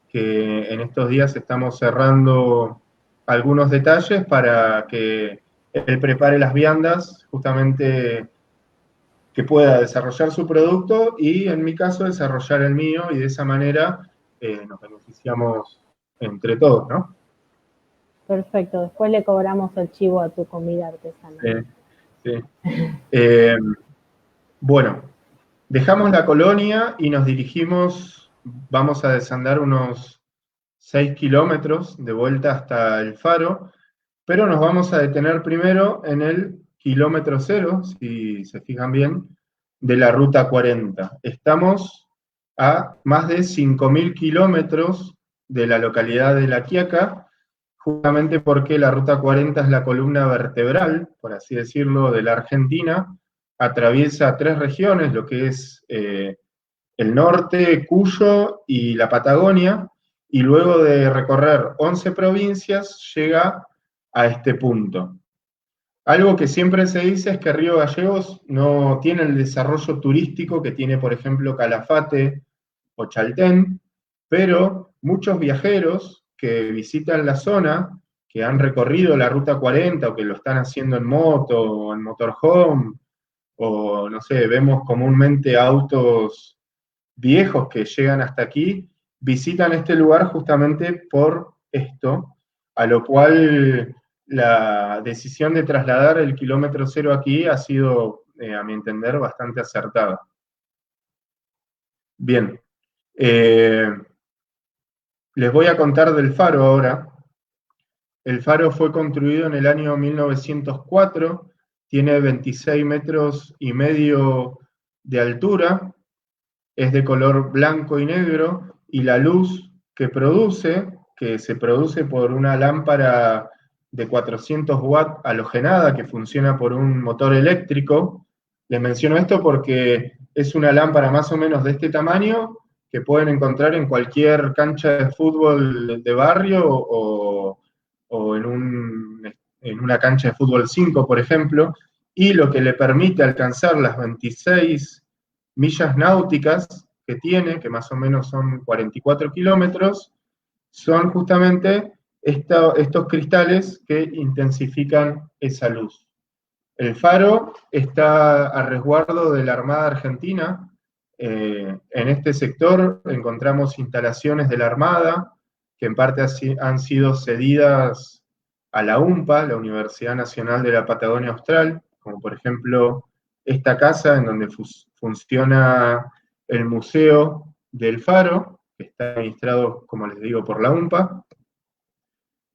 que en estos días estamos cerrando algunos detalles para que él prepare las viandas, justamente que pueda desarrollar su producto y en mi caso desarrollar el mío y de esa manera nos beneficiamos entre todos, ¿no? Perfecto. Después le cobramos el chivo a Tu Comida Artesanal. Sí. Bueno, dejamos la colonia y nos dirigimos, vamos a desandar unos 6 kilómetros de vuelta hasta el faro, pero nos vamos a detener primero en el kilómetro 0, si se fijan bien, de la ruta 40. Estamos a más de 5.000 kilómetros de la localidad de La Quiaca, justamente porque la ruta 40 es la columna vertebral, por así decirlo, de la Argentina, atraviesa 3 regiones, lo que es el norte, Cuyo y la Patagonia, y luego de recorrer 11 provincias llega a este punto. Algo que siempre se dice es que Río Gallegos no tiene el desarrollo turístico que tiene, por ejemplo, Calafate o Chaltén, pero muchos viajeros que visitan la zona, que han recorrido la Ruta 40 o que lo están haciendo en moto o en motorhome, o no sé, vemos comúnmente autos viejos que llegan hasta aquí, visitan este lugar justamente por esto, a lo cual la decisión de trasladar el kilómetro 0 aquí ha sido, a mi entender, bastante acertada. Bien, les voy a contar del faro ahora. El faro fue construido en el año 1904, tiene 26 metros y medio de altura, es de color blanco y negro, y la luz que produce, que se produce por una lámpara de 400 watts halogenada que funciona por un motor eléctrico. Les menciono esto porque es una lámpara más o menos de este tamaño que pueden encontrar en cualquier cancha de fútbol de barrio o en una cancha de fútbol 5, por ejemplo, y lo que le permite alcanzar las 26 millas náuticas que tiene, que más o menos son 44 kilómetros, son justamente estos cristales que intensifican esa luz. El faro está a resguardo de la Armada Argentina. En este sector encontramos instalaciones de la Armada, que en parte han sido cedidas a la UNPA, la Universidad Nacional de la Patagonia Austral, como por ejemplo esta casa en donde funciona el Museo del Faro, que está administrado, como les digo, por la UNPA,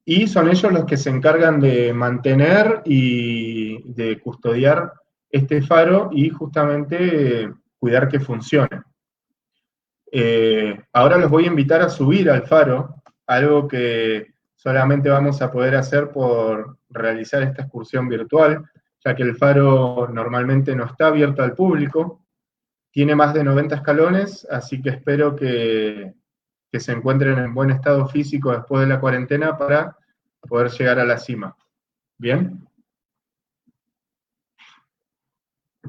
y son ellos los que se encargan de mantener y de custodiar este faro y justamente cuidar que funcione. Ahora los voy a invitar a subir al faro, algo que solamente vamos a poder hacer por realizar esta excursión virtual, ya que el faro normalmente no está abierto al público, tiene más de 90 escalones, así que espero que se encuentren en buen estado físico después de la cuarentena para poder llegar a la cima. ¿Bien?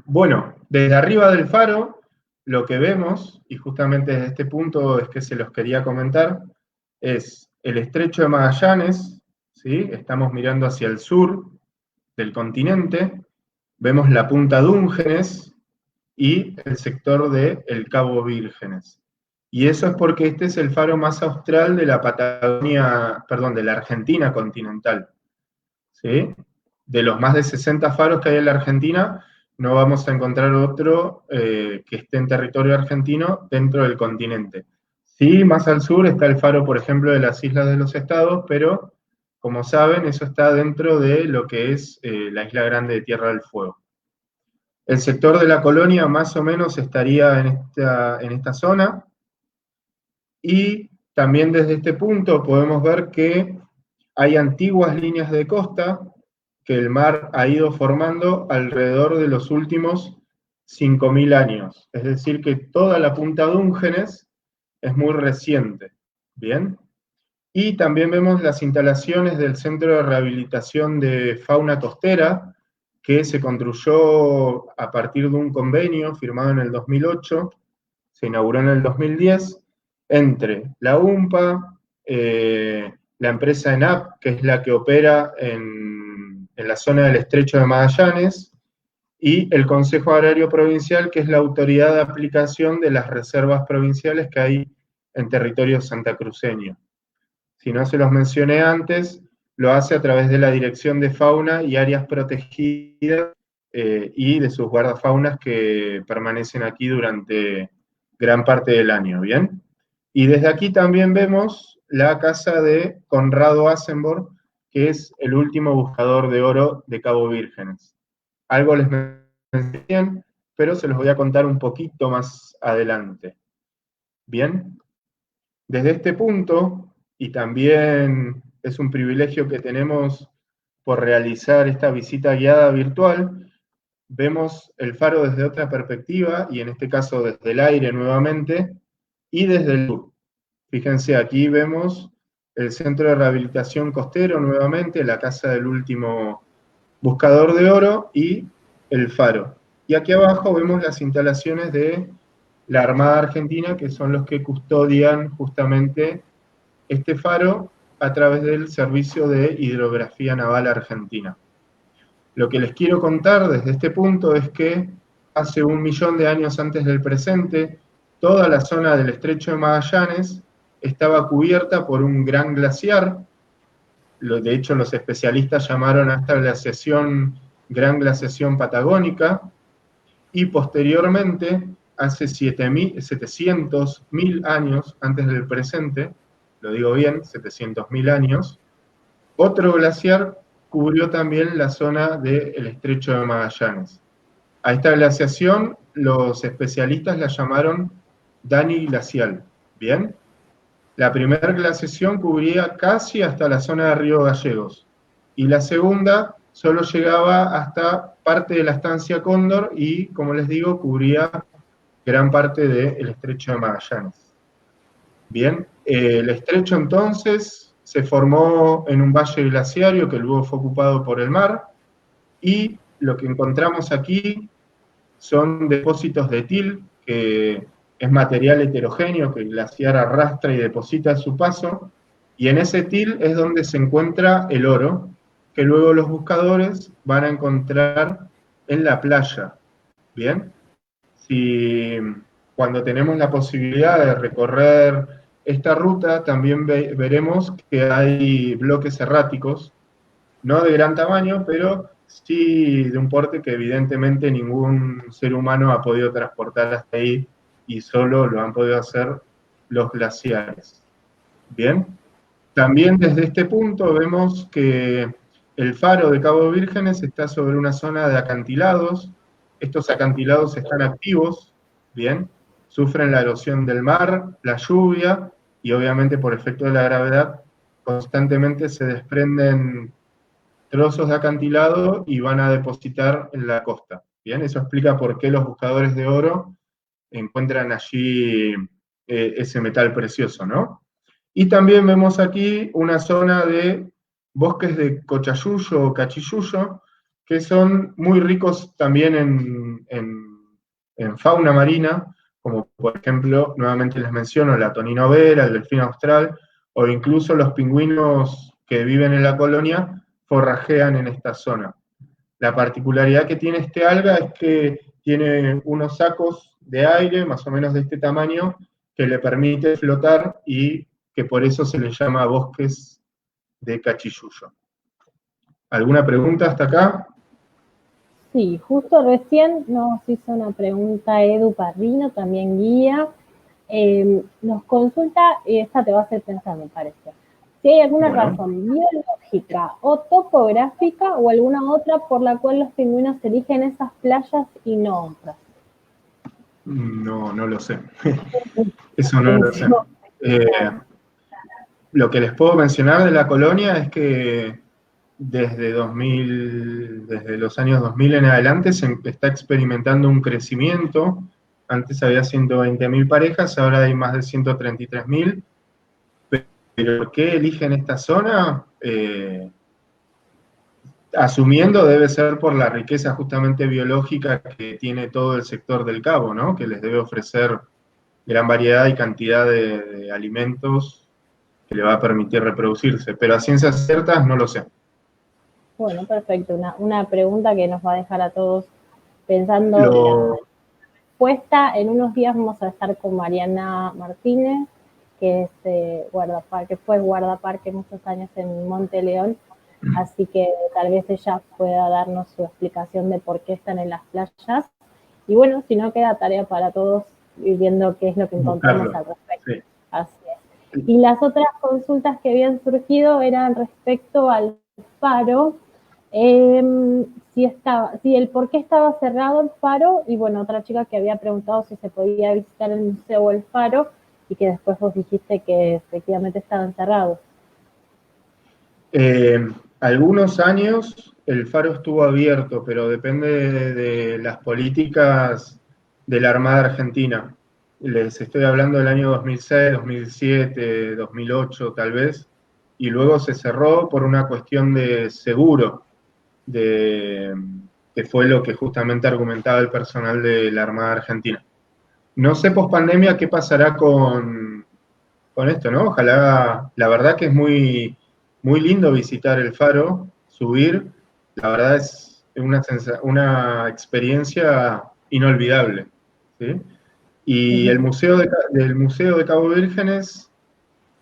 Bueno, desde arriba del faro, lo que vemos, y justamente desde este punto es que se los quería comentar, es el estrecho de Magallanes, ¿sí? Estamos mirando hacia el sur del continente, vemos la punta Dúngenes y el sector de el Cabo Vírgenes. Y eso es porque este es el faro más austral de la Patagonia, perdón, de la Argentina continental, ¿sí? De los más de 60 faros que hay en la Argentina, no vamos a encontrar otro que esté en territorio argentino dentro del continente. Sí, más al sur está el faro, por ejemplo, de las Islas de los Estados, pero como saben, eso está dentro de lo que es la Isla Grande de Tierra del Fuego. El sector de la colonia más o menos estaría en esta zona, y también desde este punto podemos ver que hay antiguas líneas de costa que el mar ha ido formando alrededor de los últimos 5.000 años. Es decir, que toda la punta Dúngenes es muy reciente. ¿Bien? Y también vemos las instalaciones del Centro de Rehabilitación de Fauna Costera, que se construyó a partir de un convenio firmado en el 2008, se inauguró en el 2010, entre la UNPA, la empresa ENAP, que es la que opera en la zona del Estrecho de Magallanes, y el Consejo Agrario Provincial, que es la autoridad de aplicación de las reservas provinciales que hay en territorio santacruceño. Si no se los mencioné antes, lo hace a través de la Dirección de Fauna y Áreas Protegidas y de sus guardafaunas que permanecen aquí durante gran parte del año, ¿bien? Y desde aquí también vemos la casa de Conrado Assenborn, que es el último buscador de oro de Cabo Vírgenes. Algo les mencioné, pero se los voy a contar un poquito más adelante. ¿Bien? Desde este punto, y también es un privilegio que tenemos por realizar esta visita guiada virtual, vemos el faro desde otra perspectiva, y en este caso desde el aire nuevamente, y desde el sur. Fíjense, aquí vemos el Centro de Rehabilitación Costero nuevamente, la casa del último buscador de oro y el faro. Y aquí abajo vemos las instalaciones de la Armada Argentina, que son los que custodian justamente este faro a través del Servicio de Hidrografía Naval Argentina. Lo que les quiero contar desde este punto es que hace 1 millón de años antes del presente, toda la zona del Estrecho de Magallanes estaba cubierta por un gran glaciar. De hecho, los especialistas llamaron a esta glaciación Gran Glaciación Patagónica, y posteriormente, hace 700.000 años antes del presente, lo digo bien, 700.000 años, otro glaciar cubrió también la zona del Estrecho de Magallanes. A esta glaciación los especialistas la llamaron Dani Glacial, ¿bien? La primera glaciación cubría casi hasta la zona de Río Gallegos, y la segunda solo llegaba hasta parte de la estancia Cóndor y, como les digo, cubría gran parte del Estrecho de Magallanes. Bien, el estrecho entonces se formó en un valle glaciario que luego fue ocupado por el mar, y lo que encontramos aquí son depósitos de til, que es material heterogéneo que el glaciar arrastra y deposita a su paso, y en ese til es donde se encuentra el oro, que luego los buscadores van a encontrar en la playa. ¿Bien? Si cuando tenemos la posibilidad de recorrer esta ruta, también veremos que hay bloques erráticos, no de gran tamaño, pero sí de un porte que evidentemente ningún ser humano ha podido transportar hasta ahí y solo lo han podido hacer los glaciares. Bien, también desde este punto vemos que el faro de Cabo Vírgenes está sobre una zona de acantilados. Estos acantilados están activos, bien, sufren la erosión del mar, la lluvia y obviamente por efecto de la gravedad constantemente se desprenden trozos de acantilado y van a depositar en la costa. Bien, eso explica por qué los buscadores de oro encuentran allí ese metal precioso, ¿no? Y también vemos aquí una zona de bosques de cochayuyo o cachiyuyo, que son muy ricos también en fauna marina, como por ejemplo, nuevamente les menciono, la toninovera, el delfín austral, o incluso los pingüinos que viven en la colonia forrajean en esta zona. La particularidad que tiene este alga es que tiene unos sacos de aire, más o menos de este tamaño, que le permite flotar y que por eso se le llama bosques de cachiyuyo. ¿Alguna pregunta hasta acá? Sí, justo recién nos hizo una pregunta Edu Parrino, también guía. Nos consulta, y esta te va a hacer pensar, me parece, si hay alguna razón biológica o topográfica o alguna otra por la cual los pingüinos eligen esas playas y no otras. No, no lo sé. Eso no lo sé. Lo que les puedo mencionar de la colonia es que desde los años 2000 en adelante se está experimentando un crecimiento. Antes había 120.000 parejas, ahora hay más de 133.000. ¿Pero por qué eligen esta zona? Asumiendo debe ser por la riqueza justamente biológica que tiene todo el sector del Cabo, ¿no? Que les debe ofrecer gran variedad y cantidad de alimentos que le va a permitir reproducirse. Pero a ciencias ciertas no lo sé. Bueno, perfecto. Una pregunta que nos va a dejar a todos pensando la respuesta. En unos días vamos a estar con Mariana Martínez, que es guardaparque, fue guardaparque muchos años en Monte León, así que tal vez ella pueda darnos su explicación de por qué están en las playas. Y bueno, si no, queda tarea para todos ir viendo qué es lo que encontramos al respecto. Sí. Así es. Y las otras consultas que habían surgido eran respecto al faro, si el por qué estaba cerrado el faro, y bueno, otra chica que había preguntado si se podía visitar el museo o el faro, y que después vos dijiste que efectivamente estaban cerrados. Algunos años el faro estuvo abierto, pero depende de las políticas de la Armada Argentina. Les estoy hablando del año 2006, 2007, 2008 tal vez, y luego se cerró por una cuestión de seguro, que fue lo que justamente argumentaba el personal de la Armada Argentina. No sé pospandemia qué pasará con esto, ¿no? Ojalá, la verdad que es muy lindo visitar el faro, subir, la verdad es una experiencia inolvidable, ¿sí? Y el museo del Museo de Cabo Vírgenes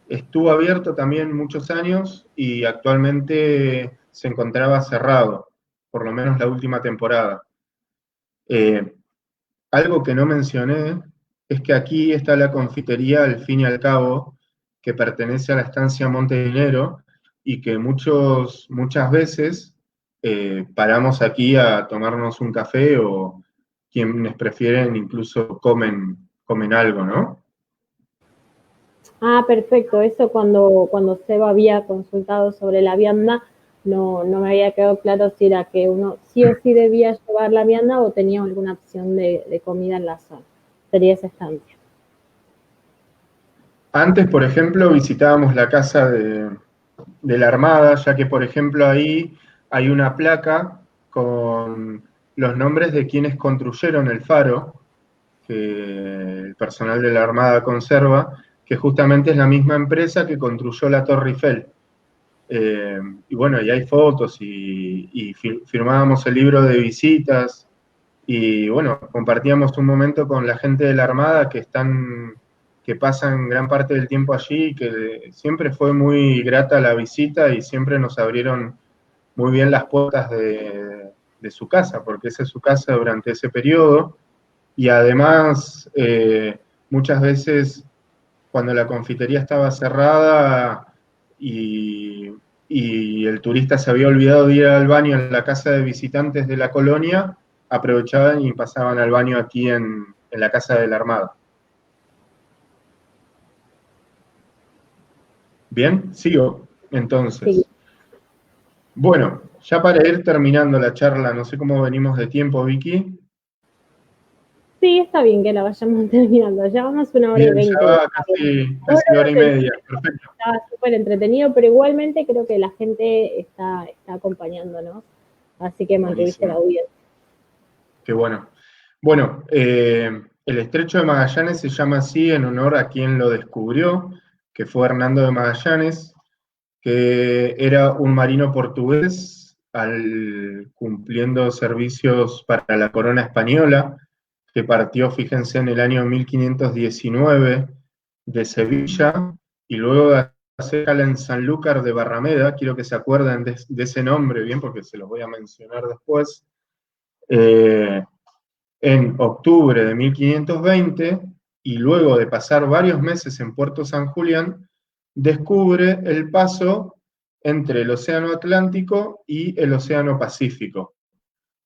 estuvo abierto también muchos años y actualmente se encontraba cerrado, por lo menos la última temporada. Algo que no mencioné es que aquí está la confitería Al Fin y Al Cabo, que pertenece a la estancia Montenegro y que muchas veces paramos aquí a tomarnos un café o quienes prefieren incluso comen algo, ¿no? Ah, perfecto. Eso cuando Seba había consultado sobre la vianda, no me había quedado claro si era que uno sí o sí debía llevar la vianda o tenía alguna opción de comida en la zona. Sería esa estancia. Antes, por ejemplo, visitábamos la casa de la Armada, ya que, por ejemplo, ahí hay una placa con los nombres de quienes construyeron el faro, que el personal de la Armada conserva, que justamente es la misma empresa que construyó la Torre Eiffel. Y bueno, y hay fotos y firmábamos el libro de visitas y bueno, compartíamos un momento con la gente de la Armada que pasan gran parte del tiempo allí, que siempre fue muy grata la visita y siempre nos abrieron muy bien las puertas de su casa, porque esa es su casa durante ese periodo, y además muchas veces cuando la confitería estaba cerrada y el turista se había olvidado de ir al baño en la casa de visitantes de la colonia, aprovechaban y pasaban al baño aquí en la casa de la Armada. Bien, sigo. Sí. Entonces, bueno, ya para ir terminando la charla, no sé cómo venimos de tiempo, Vicky. Sí, está bien que la vayamos terminando. Ya vamos 1 hora y 20. Ya va Todo casi hora lo y que media. Perfecto. estaba súper entretenido, pero igualmente creo que la gente está acompañándonos. Así que mantuviste la Buenísimo. audiencia. Qué bueno. Bueno, el estrecho de Magallanes se llama así en honor a quien lo descubrió, que fue Hernando de Magallanes, que era un marino portugués cumpliendo servicios para la corona española, que partió, fíjense, en el año 1519 de Sevilla, y luego de hacer escala en Sanlúcar de Barrameda, quiero que se acuerden de ese nombre bien, porque se los voy a mencionar después, en octubre de 1520, y luego de pasar varios meses en Puerto San Julián, descubre el paso entre el Océano Atlántico y el Océano Pacífico.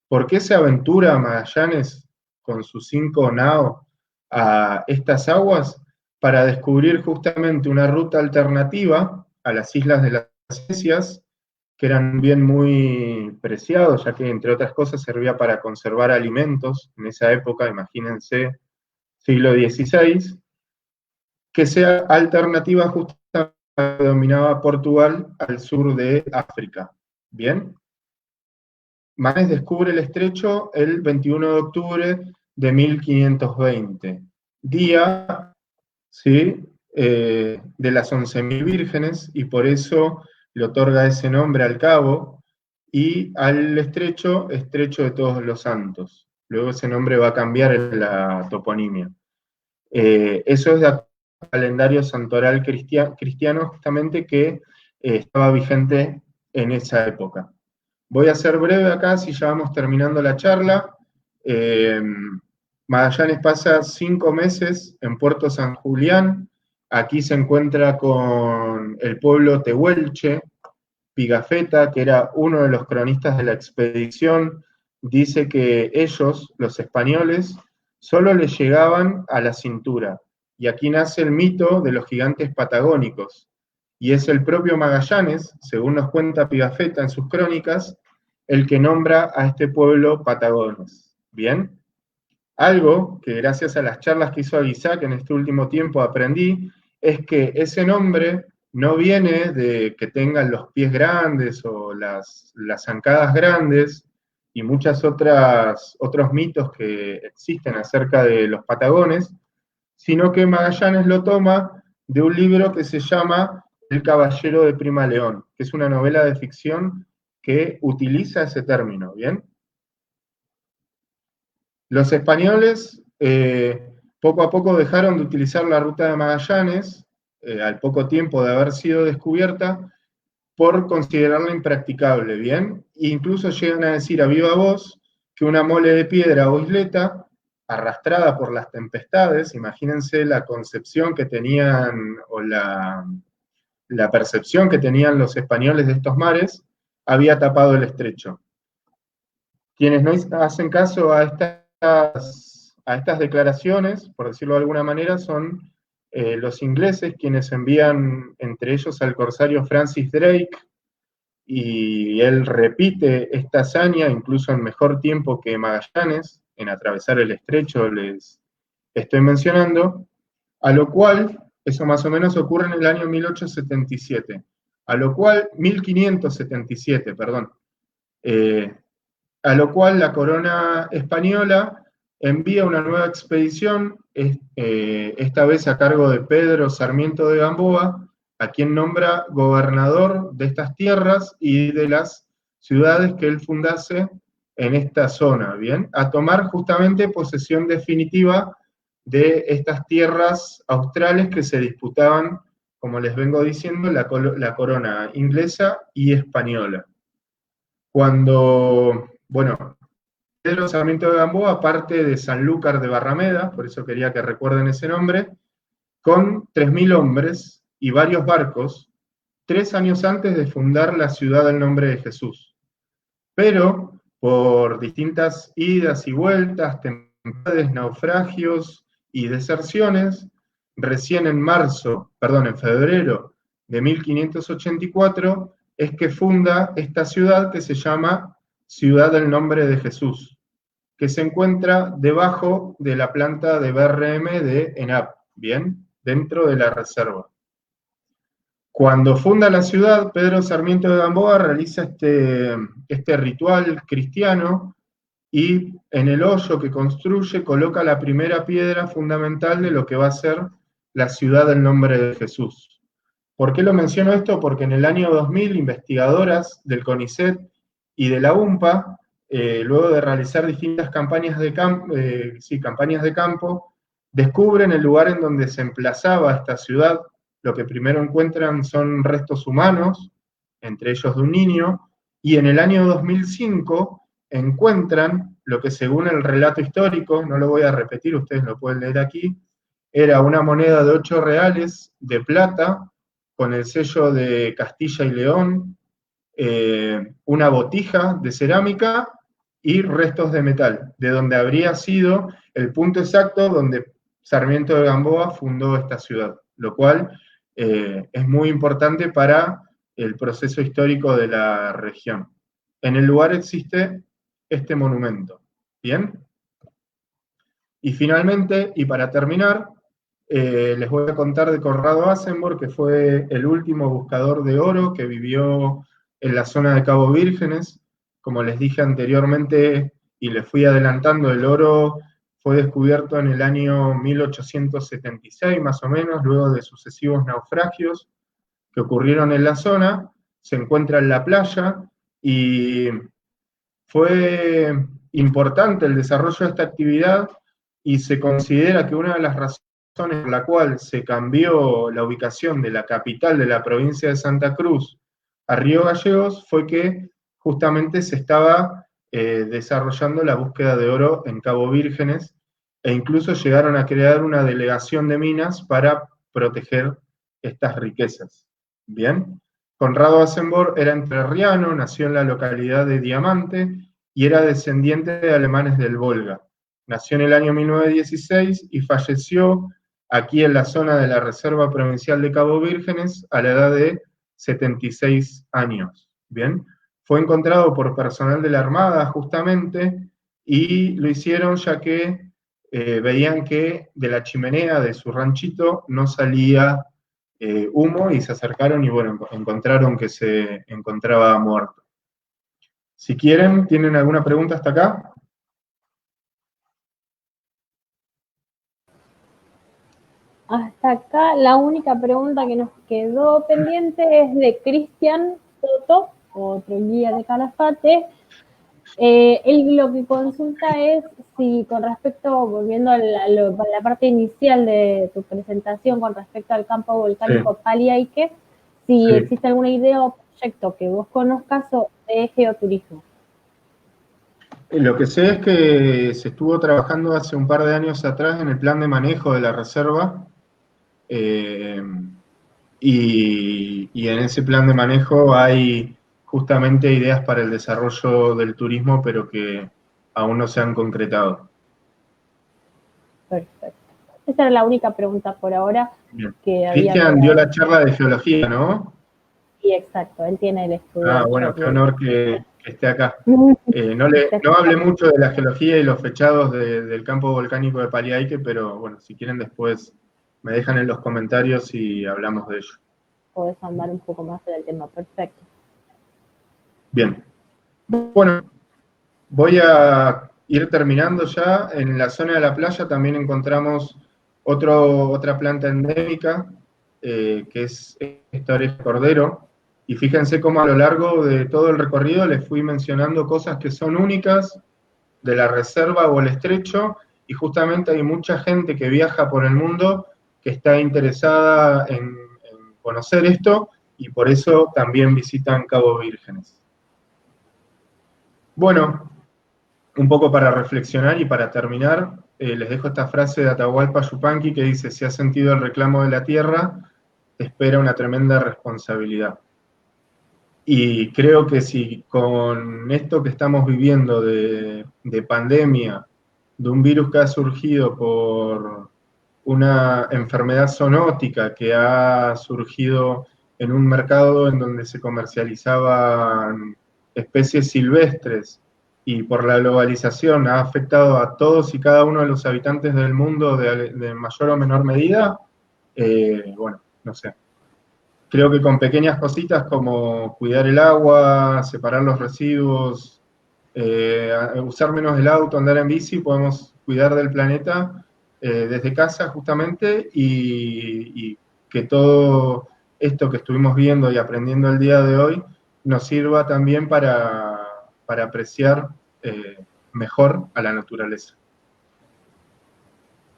¿Por qué se aventura Magallanes con sus 5 naos a estas aguas? Para descubrir justamente una ruta alternativa a las islas de las Especias, que eran bien muy preciados, ya que entre otras cosas servía para conservar alimentos en esa época, imagínense, siglo XVI, que sea alternativa justamente a la que dominaba Portugal al sur de África. ¿Bien? Magallanes descubre el estrecho el 21 de octubre de 1520, día, ¿sí?, de las 11.000 vírgenes, y por eso le otorga ese nombre al cabo, y al estrecho, Estrecho de Todos los Santos. Luego ese nombre va a cambiar en la toponimia. Eso es de calendario santoral cristiano justamente que estaba vigente en esa época. Voy a ser breve acá, si ya vamos terminando la charla. Magallanes pasa 5 meses en Puerto San Julián. Aquí se encuentra con el pueblo tehuelche. Pigafetta, que era uno de los cronistas de la expedición, dice que ellos, los españoles, solo les llegaban a la cintura. Y aquí nace el mito de los gigantes patagónicos. Y es el propio Magallanes, según nos cuenta Pigafetta en sus crónicas, el que nombra a este pueblo Patagones. ¿Bien? Algo que gracias a las charlas que hizo Aguisac en este último tiempo aprendí, es que ese nombre no viene de que tengan los pies grandes o las zancadas grandes y muchos otros mitos que existen acerca de los Patagones, sino que Magallanes lo toma de un libro que se llama El Caballero de Prima León, que es una novela de ficción que utiliza ese término, ¿bien? Los españoles poco a poco dejaron de utilizar la ruta de Magallanes, al poco tiempo de haber sido descubierta, por considerarla impracticable, ¿bien? E incluso llegan a decir a viva voz que una mole de piedra o isleta, arrastrada por las tempestades, imagínense la concepción que tenían, o la percepción que tenían los españoles de estos mares, había tapado el estrecho. Quienes no hacen caso a estas declaraciones, por decirlo de alguna manera, son los ingleses, quienes envían entre ellos al corsario Francis Drake, y él repite esta hazaña, incluso en mejor tiempo que Magallanes, en atravesar el estrecho les estoy mencionando, a lo cual, eso más o menos ocurre en el año 1877, a lo cual, 1577, perdón, a lo cual la corona española envía una nueva expedición, esta vez a cargo de Pedro Sarmiento de Gamboa, a quien nombra gobernador de estas tierras y de las ciudades que él fundase en esta zona, ¿bien? A tomar justamente posesión definitiva de estas tierras australes que se disputaban, como les vengo diciendo, la corona inglesa y española. Cuando, bueno, Pedro Sarmiento de Gamboa parte de Sanlúcar de Barrameda, por eso quería que recuerden ese nombre, con 3.000 hombres y varios barcos, 3 años antes de fundar la ciudad del nombre de Jesús. Pero por distintas idas y vueltas, tempestades, naufragios y deserciones, recién en febrero de 1584, es que funda esta ciudad que se llama Ciudad del Nombre de Jesús, que se encuentra debajo de la planta de BRM de ENAP, ¿bien? Dentro de la reserva. Cuando funda la ciudad, Pedro Sarmiento de Gamboa realiza este ritual cristiano y en el hoyo que construye coloca la primera piedra fundamental de lo que va a ser la ciudad del nombre de Jesús. ¿Por qué lo menciono esto? Porque en el año 2000, investigadoras del CONICET y de la UMPA, luego de realizar distintas campañas de campo, descubren el lugar en donde se emplazaba esta ciudad. Lo que primero encuentran son restos humanos, entre ellos de un niño, y en el año 2005 encuentran lo que según el relato histórico, no lo voy a repetir, ustedes lo pueden leer aquí, era una moneda de 8 reales de plata, con el sello de Castilla y León, una botija de cerámica y restos de metal, de donde habría sido el punto exacto donde Sarmiento de Gamboa fundó esta ciudad, lo cual es muy importante para el proceso histórico de la región. En el lugar existe este monumento, ¿bien? Y finalmente, y para terminar, les voy a contar de Conrado Asenborg, que fue el último buscador de oro que vivió en la zona de Cabo Vírgenes. Como les dije anteriormente, y les fui adelantando, el oro fue descubierto en el año 1876, más o menos, luego de sucesivos naufragios que ocurrieron en la zona. Se encuentra en la playa, y fue importante el desarrollo de esta actividad, y se considera que una de las razones por la cual se cambió la ubicación de la capital de la provincia de Santa Cruz a Río Gallegos fue que justamente se estaba desarrollando la búsqueda de oro en Cabo Vírgenes, e incluso llegaron a crear una delegación de minas para proteger estas riquezas. Bien, Conrado Asenborg era entrerriano, nació en la localidad de Diamante y era descendiente de alemanes del Volga. Nació en el año 1916 y falleció aquí en la zona de la Reserva Provincial de Cabo Vírgenes a la edad de 76 años. Bien, fue encontrado por personal de la Armada justamente, y lo hicieron ya que veían que de la chimenea de su ranchito no salía humo, y se acercaron y bueno, encontraron que se encontraba muerto. Si quieren, ¿tienen alguna pregunta hasta acá? Hasta acá la única pregunta que nos quedó pendiente es de Cristian Soto, otro guía de Calafate. Él lo que consulta es si con respecto, volviendo a la parte inicial de tu presentación con respecto al campo volcánico Paliaique, si existe alguna idea o proyecto que vos conozcas de geoturismo. Lo que sé es que se estuvo trabajando hace un par de años atrás en el plan de manejo de la reserva, y en ese plan de manejo hay justamente ideas para el desarrollo del turismo, pero que aún no se han concretado. Perfecto. Esa era la única pregunta por ahora. Cristian dio la charla de geología, ¿no? Sí, exacto, él tiene el estudio. Ah, bueno, qué honor que esté acá. No hablé mucho de la geología y los fechados del campo volcánico de Paliaique, pero bueno, si quieren después me dejan en los comentarios y hablamos de ello. Podés andar un poco más del tema, perfecto. Bien. Bueno, voy a ir terminando ya. En la zona de la playa también encontramos otra planta endémica, que es esta oreja de cordero, y fíjense cómo a lo largo de todo el recorrido les fui mencionando cosas que son únicas de la reserva o el estrecho, y justamente hay mucha gente que viaja por el mundo que está interesada en conocer esto, y por eso también visitan Cabo Vírgenes. Bueno, un poco para reflexionar y para terminar, les dejo esta frase de Atahualpa Yupanqui que dice: si has sentido el reclamo de la tierra, te espera una tremenda responsabilidad. Y creo que si con esto que estamos viviendo de pandemia, de un virus que ha surgido por una enfermedad zoonótica que ha surgido en un mercado en donde se comercializaban especies silvestres, y por la globalización ha afectado a todos y cada uno de los habitantes del mundo de mayor o menor medida, bueno, no sé. Creo que con pequeñas cositas como cuidar el agua, separar los residuos, usar menos el auto, andar en bici, podemos cuidar del planeta desde casa justamente, y que todo esto que estuvimos viendo y aprendiendo el día de hoy nos sirva también para apreciar mejor a la naturaleza.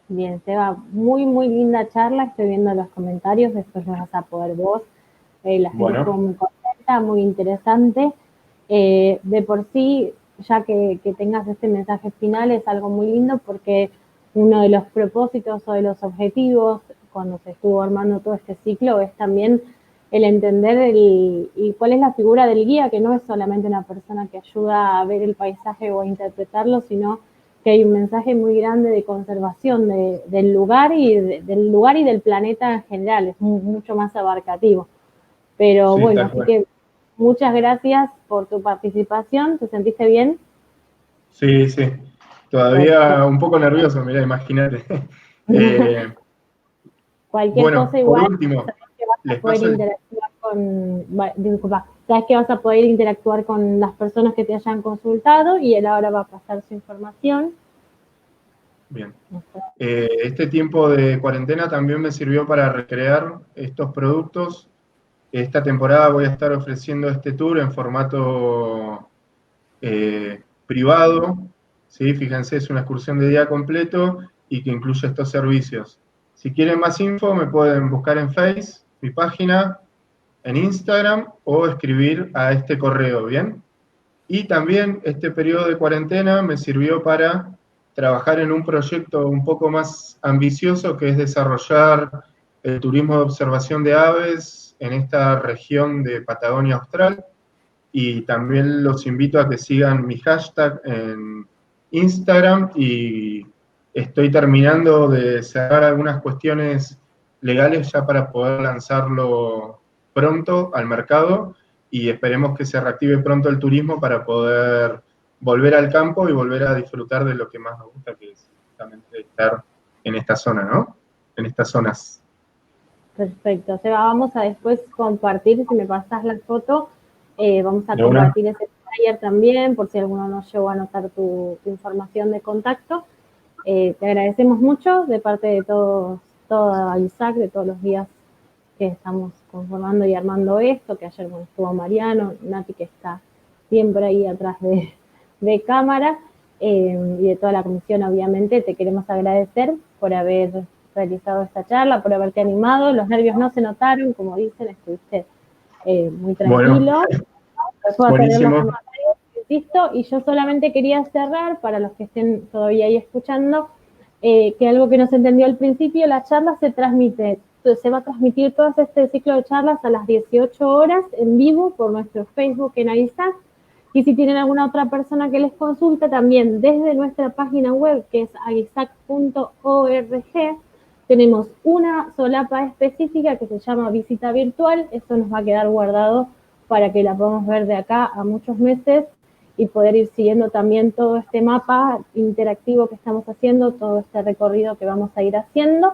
Bien, Seba, muy, muy linda charla, estoy viendo los comentarios, después los vas a poder vos. La gente estuvo muy contenta, muy interesante. De por sí, ya que tengas este mensaje final, es algo muy lindo, porque uno de los propósitos o de los objetivos cuando se estuvo armando todo este ciclo es también el entender y cuál es la figura del guía, que no es solamente una persona que ayuda a ver el paisaje o a interpretarlo, sino que hay un mensaje muy grande de conservación del lugar y del planeta en general, es mucho más abarcativo. Pero sí, bueno, así que muchas gracias por tu participación. ¿Te sentiste bien? Sí, sí. Todavía un poco nervioso, mirá, imagínate. Cualquier cosa igual, por último, sabes que vas a poder interactuar con, disculpa, sabes que vas a poder interactuar con las personas que te hayan consultado, y él ahora va a pasar su información. Bien. Este tiempo de cuarentena también me sirvió para recrear estos productos. Esta temporada voy a estar ofreciendo este tour en formato privado, ¿sí? Fíjense, es una excursión de día completo y que incluye estos servicios. Si quieren más info, me pueden buscar en Face, mi página, en Instagram, o escribir a este correo, ¿bien? Y también este periodo de cuarentena me sirvió para trabajar en un proyecto un poco más ambicioso, que es desarrollar el turismo de observación de aves en esta región de Patagonia Austral. Y también los invito a que sigan mi hashtag en Instagram, y estoy terminando de cerrar algunas cuestiones legales ya para poder lanzarlo pronto al mercado, y esperemos que se reactive pronto el turismo para poder volver al campo y volver a disfrutar de lo que más nos gusta, que es justamente estar en esta zona, ¿no? En estas zonas. Perfecto, Seba, vamos a después compartir, si me pasas la foto, vamos a compartir ese flyer también, por si alguno no llegó a anotar tu información de contacto. Te agradecemos mucho de parte de todo ISAC, de todos los días que estamos conformando y armando esto, que ayer estuvo Mariano, Nati, que está siempre ahí atrás de cámara, y de toda la comisión. Obviamente te queremos agradecer por haber realizado esta charla, por haberte animado. Los nervios no se notaron, como dicen, estuviste muy tranquilo. Bueno, buenísimo. Insisto, y yo solamente quería cerrar, para los que estén todavía ahí escuchando, que algo que no se entendió al principio: la charla se va a transmitir todo este ciclo de charlas a las 18 horas en vivo por nuestro Facebook en AISAC. Y si tienen alguna otra persona que les consulte, también desde nuestra página web, que es aisac.org, tenemos una solapa específica que se llama visita virtual. Eso nos va a quedar guardado para que la podamos ver de acá a muchos meses y poder ir siguiendo también todo este mapa interactivo que estamos haciendo, todo este recorrido que vamos a ir haciendo.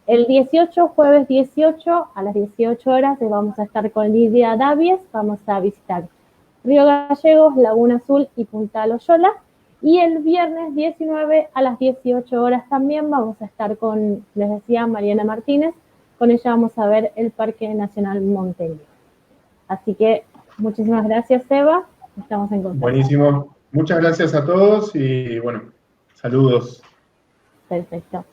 El 18, jueves 18, a las 18 horas, vamos a estar con Lidia Davies. Vamos a visitar Río Gallegos, Laguna Azul y Punta Loyola. Y el viernes 19 a las 18 horas también vamos a estar con, les decía, Mariana Martínez, con ella vamos a ver el Parque Nacional Montevideo. Así que muchísimas gracias, Eva, estamos en contacto. Buenísimo, muchas gracias a todos y bueno, saludos. Perfecto.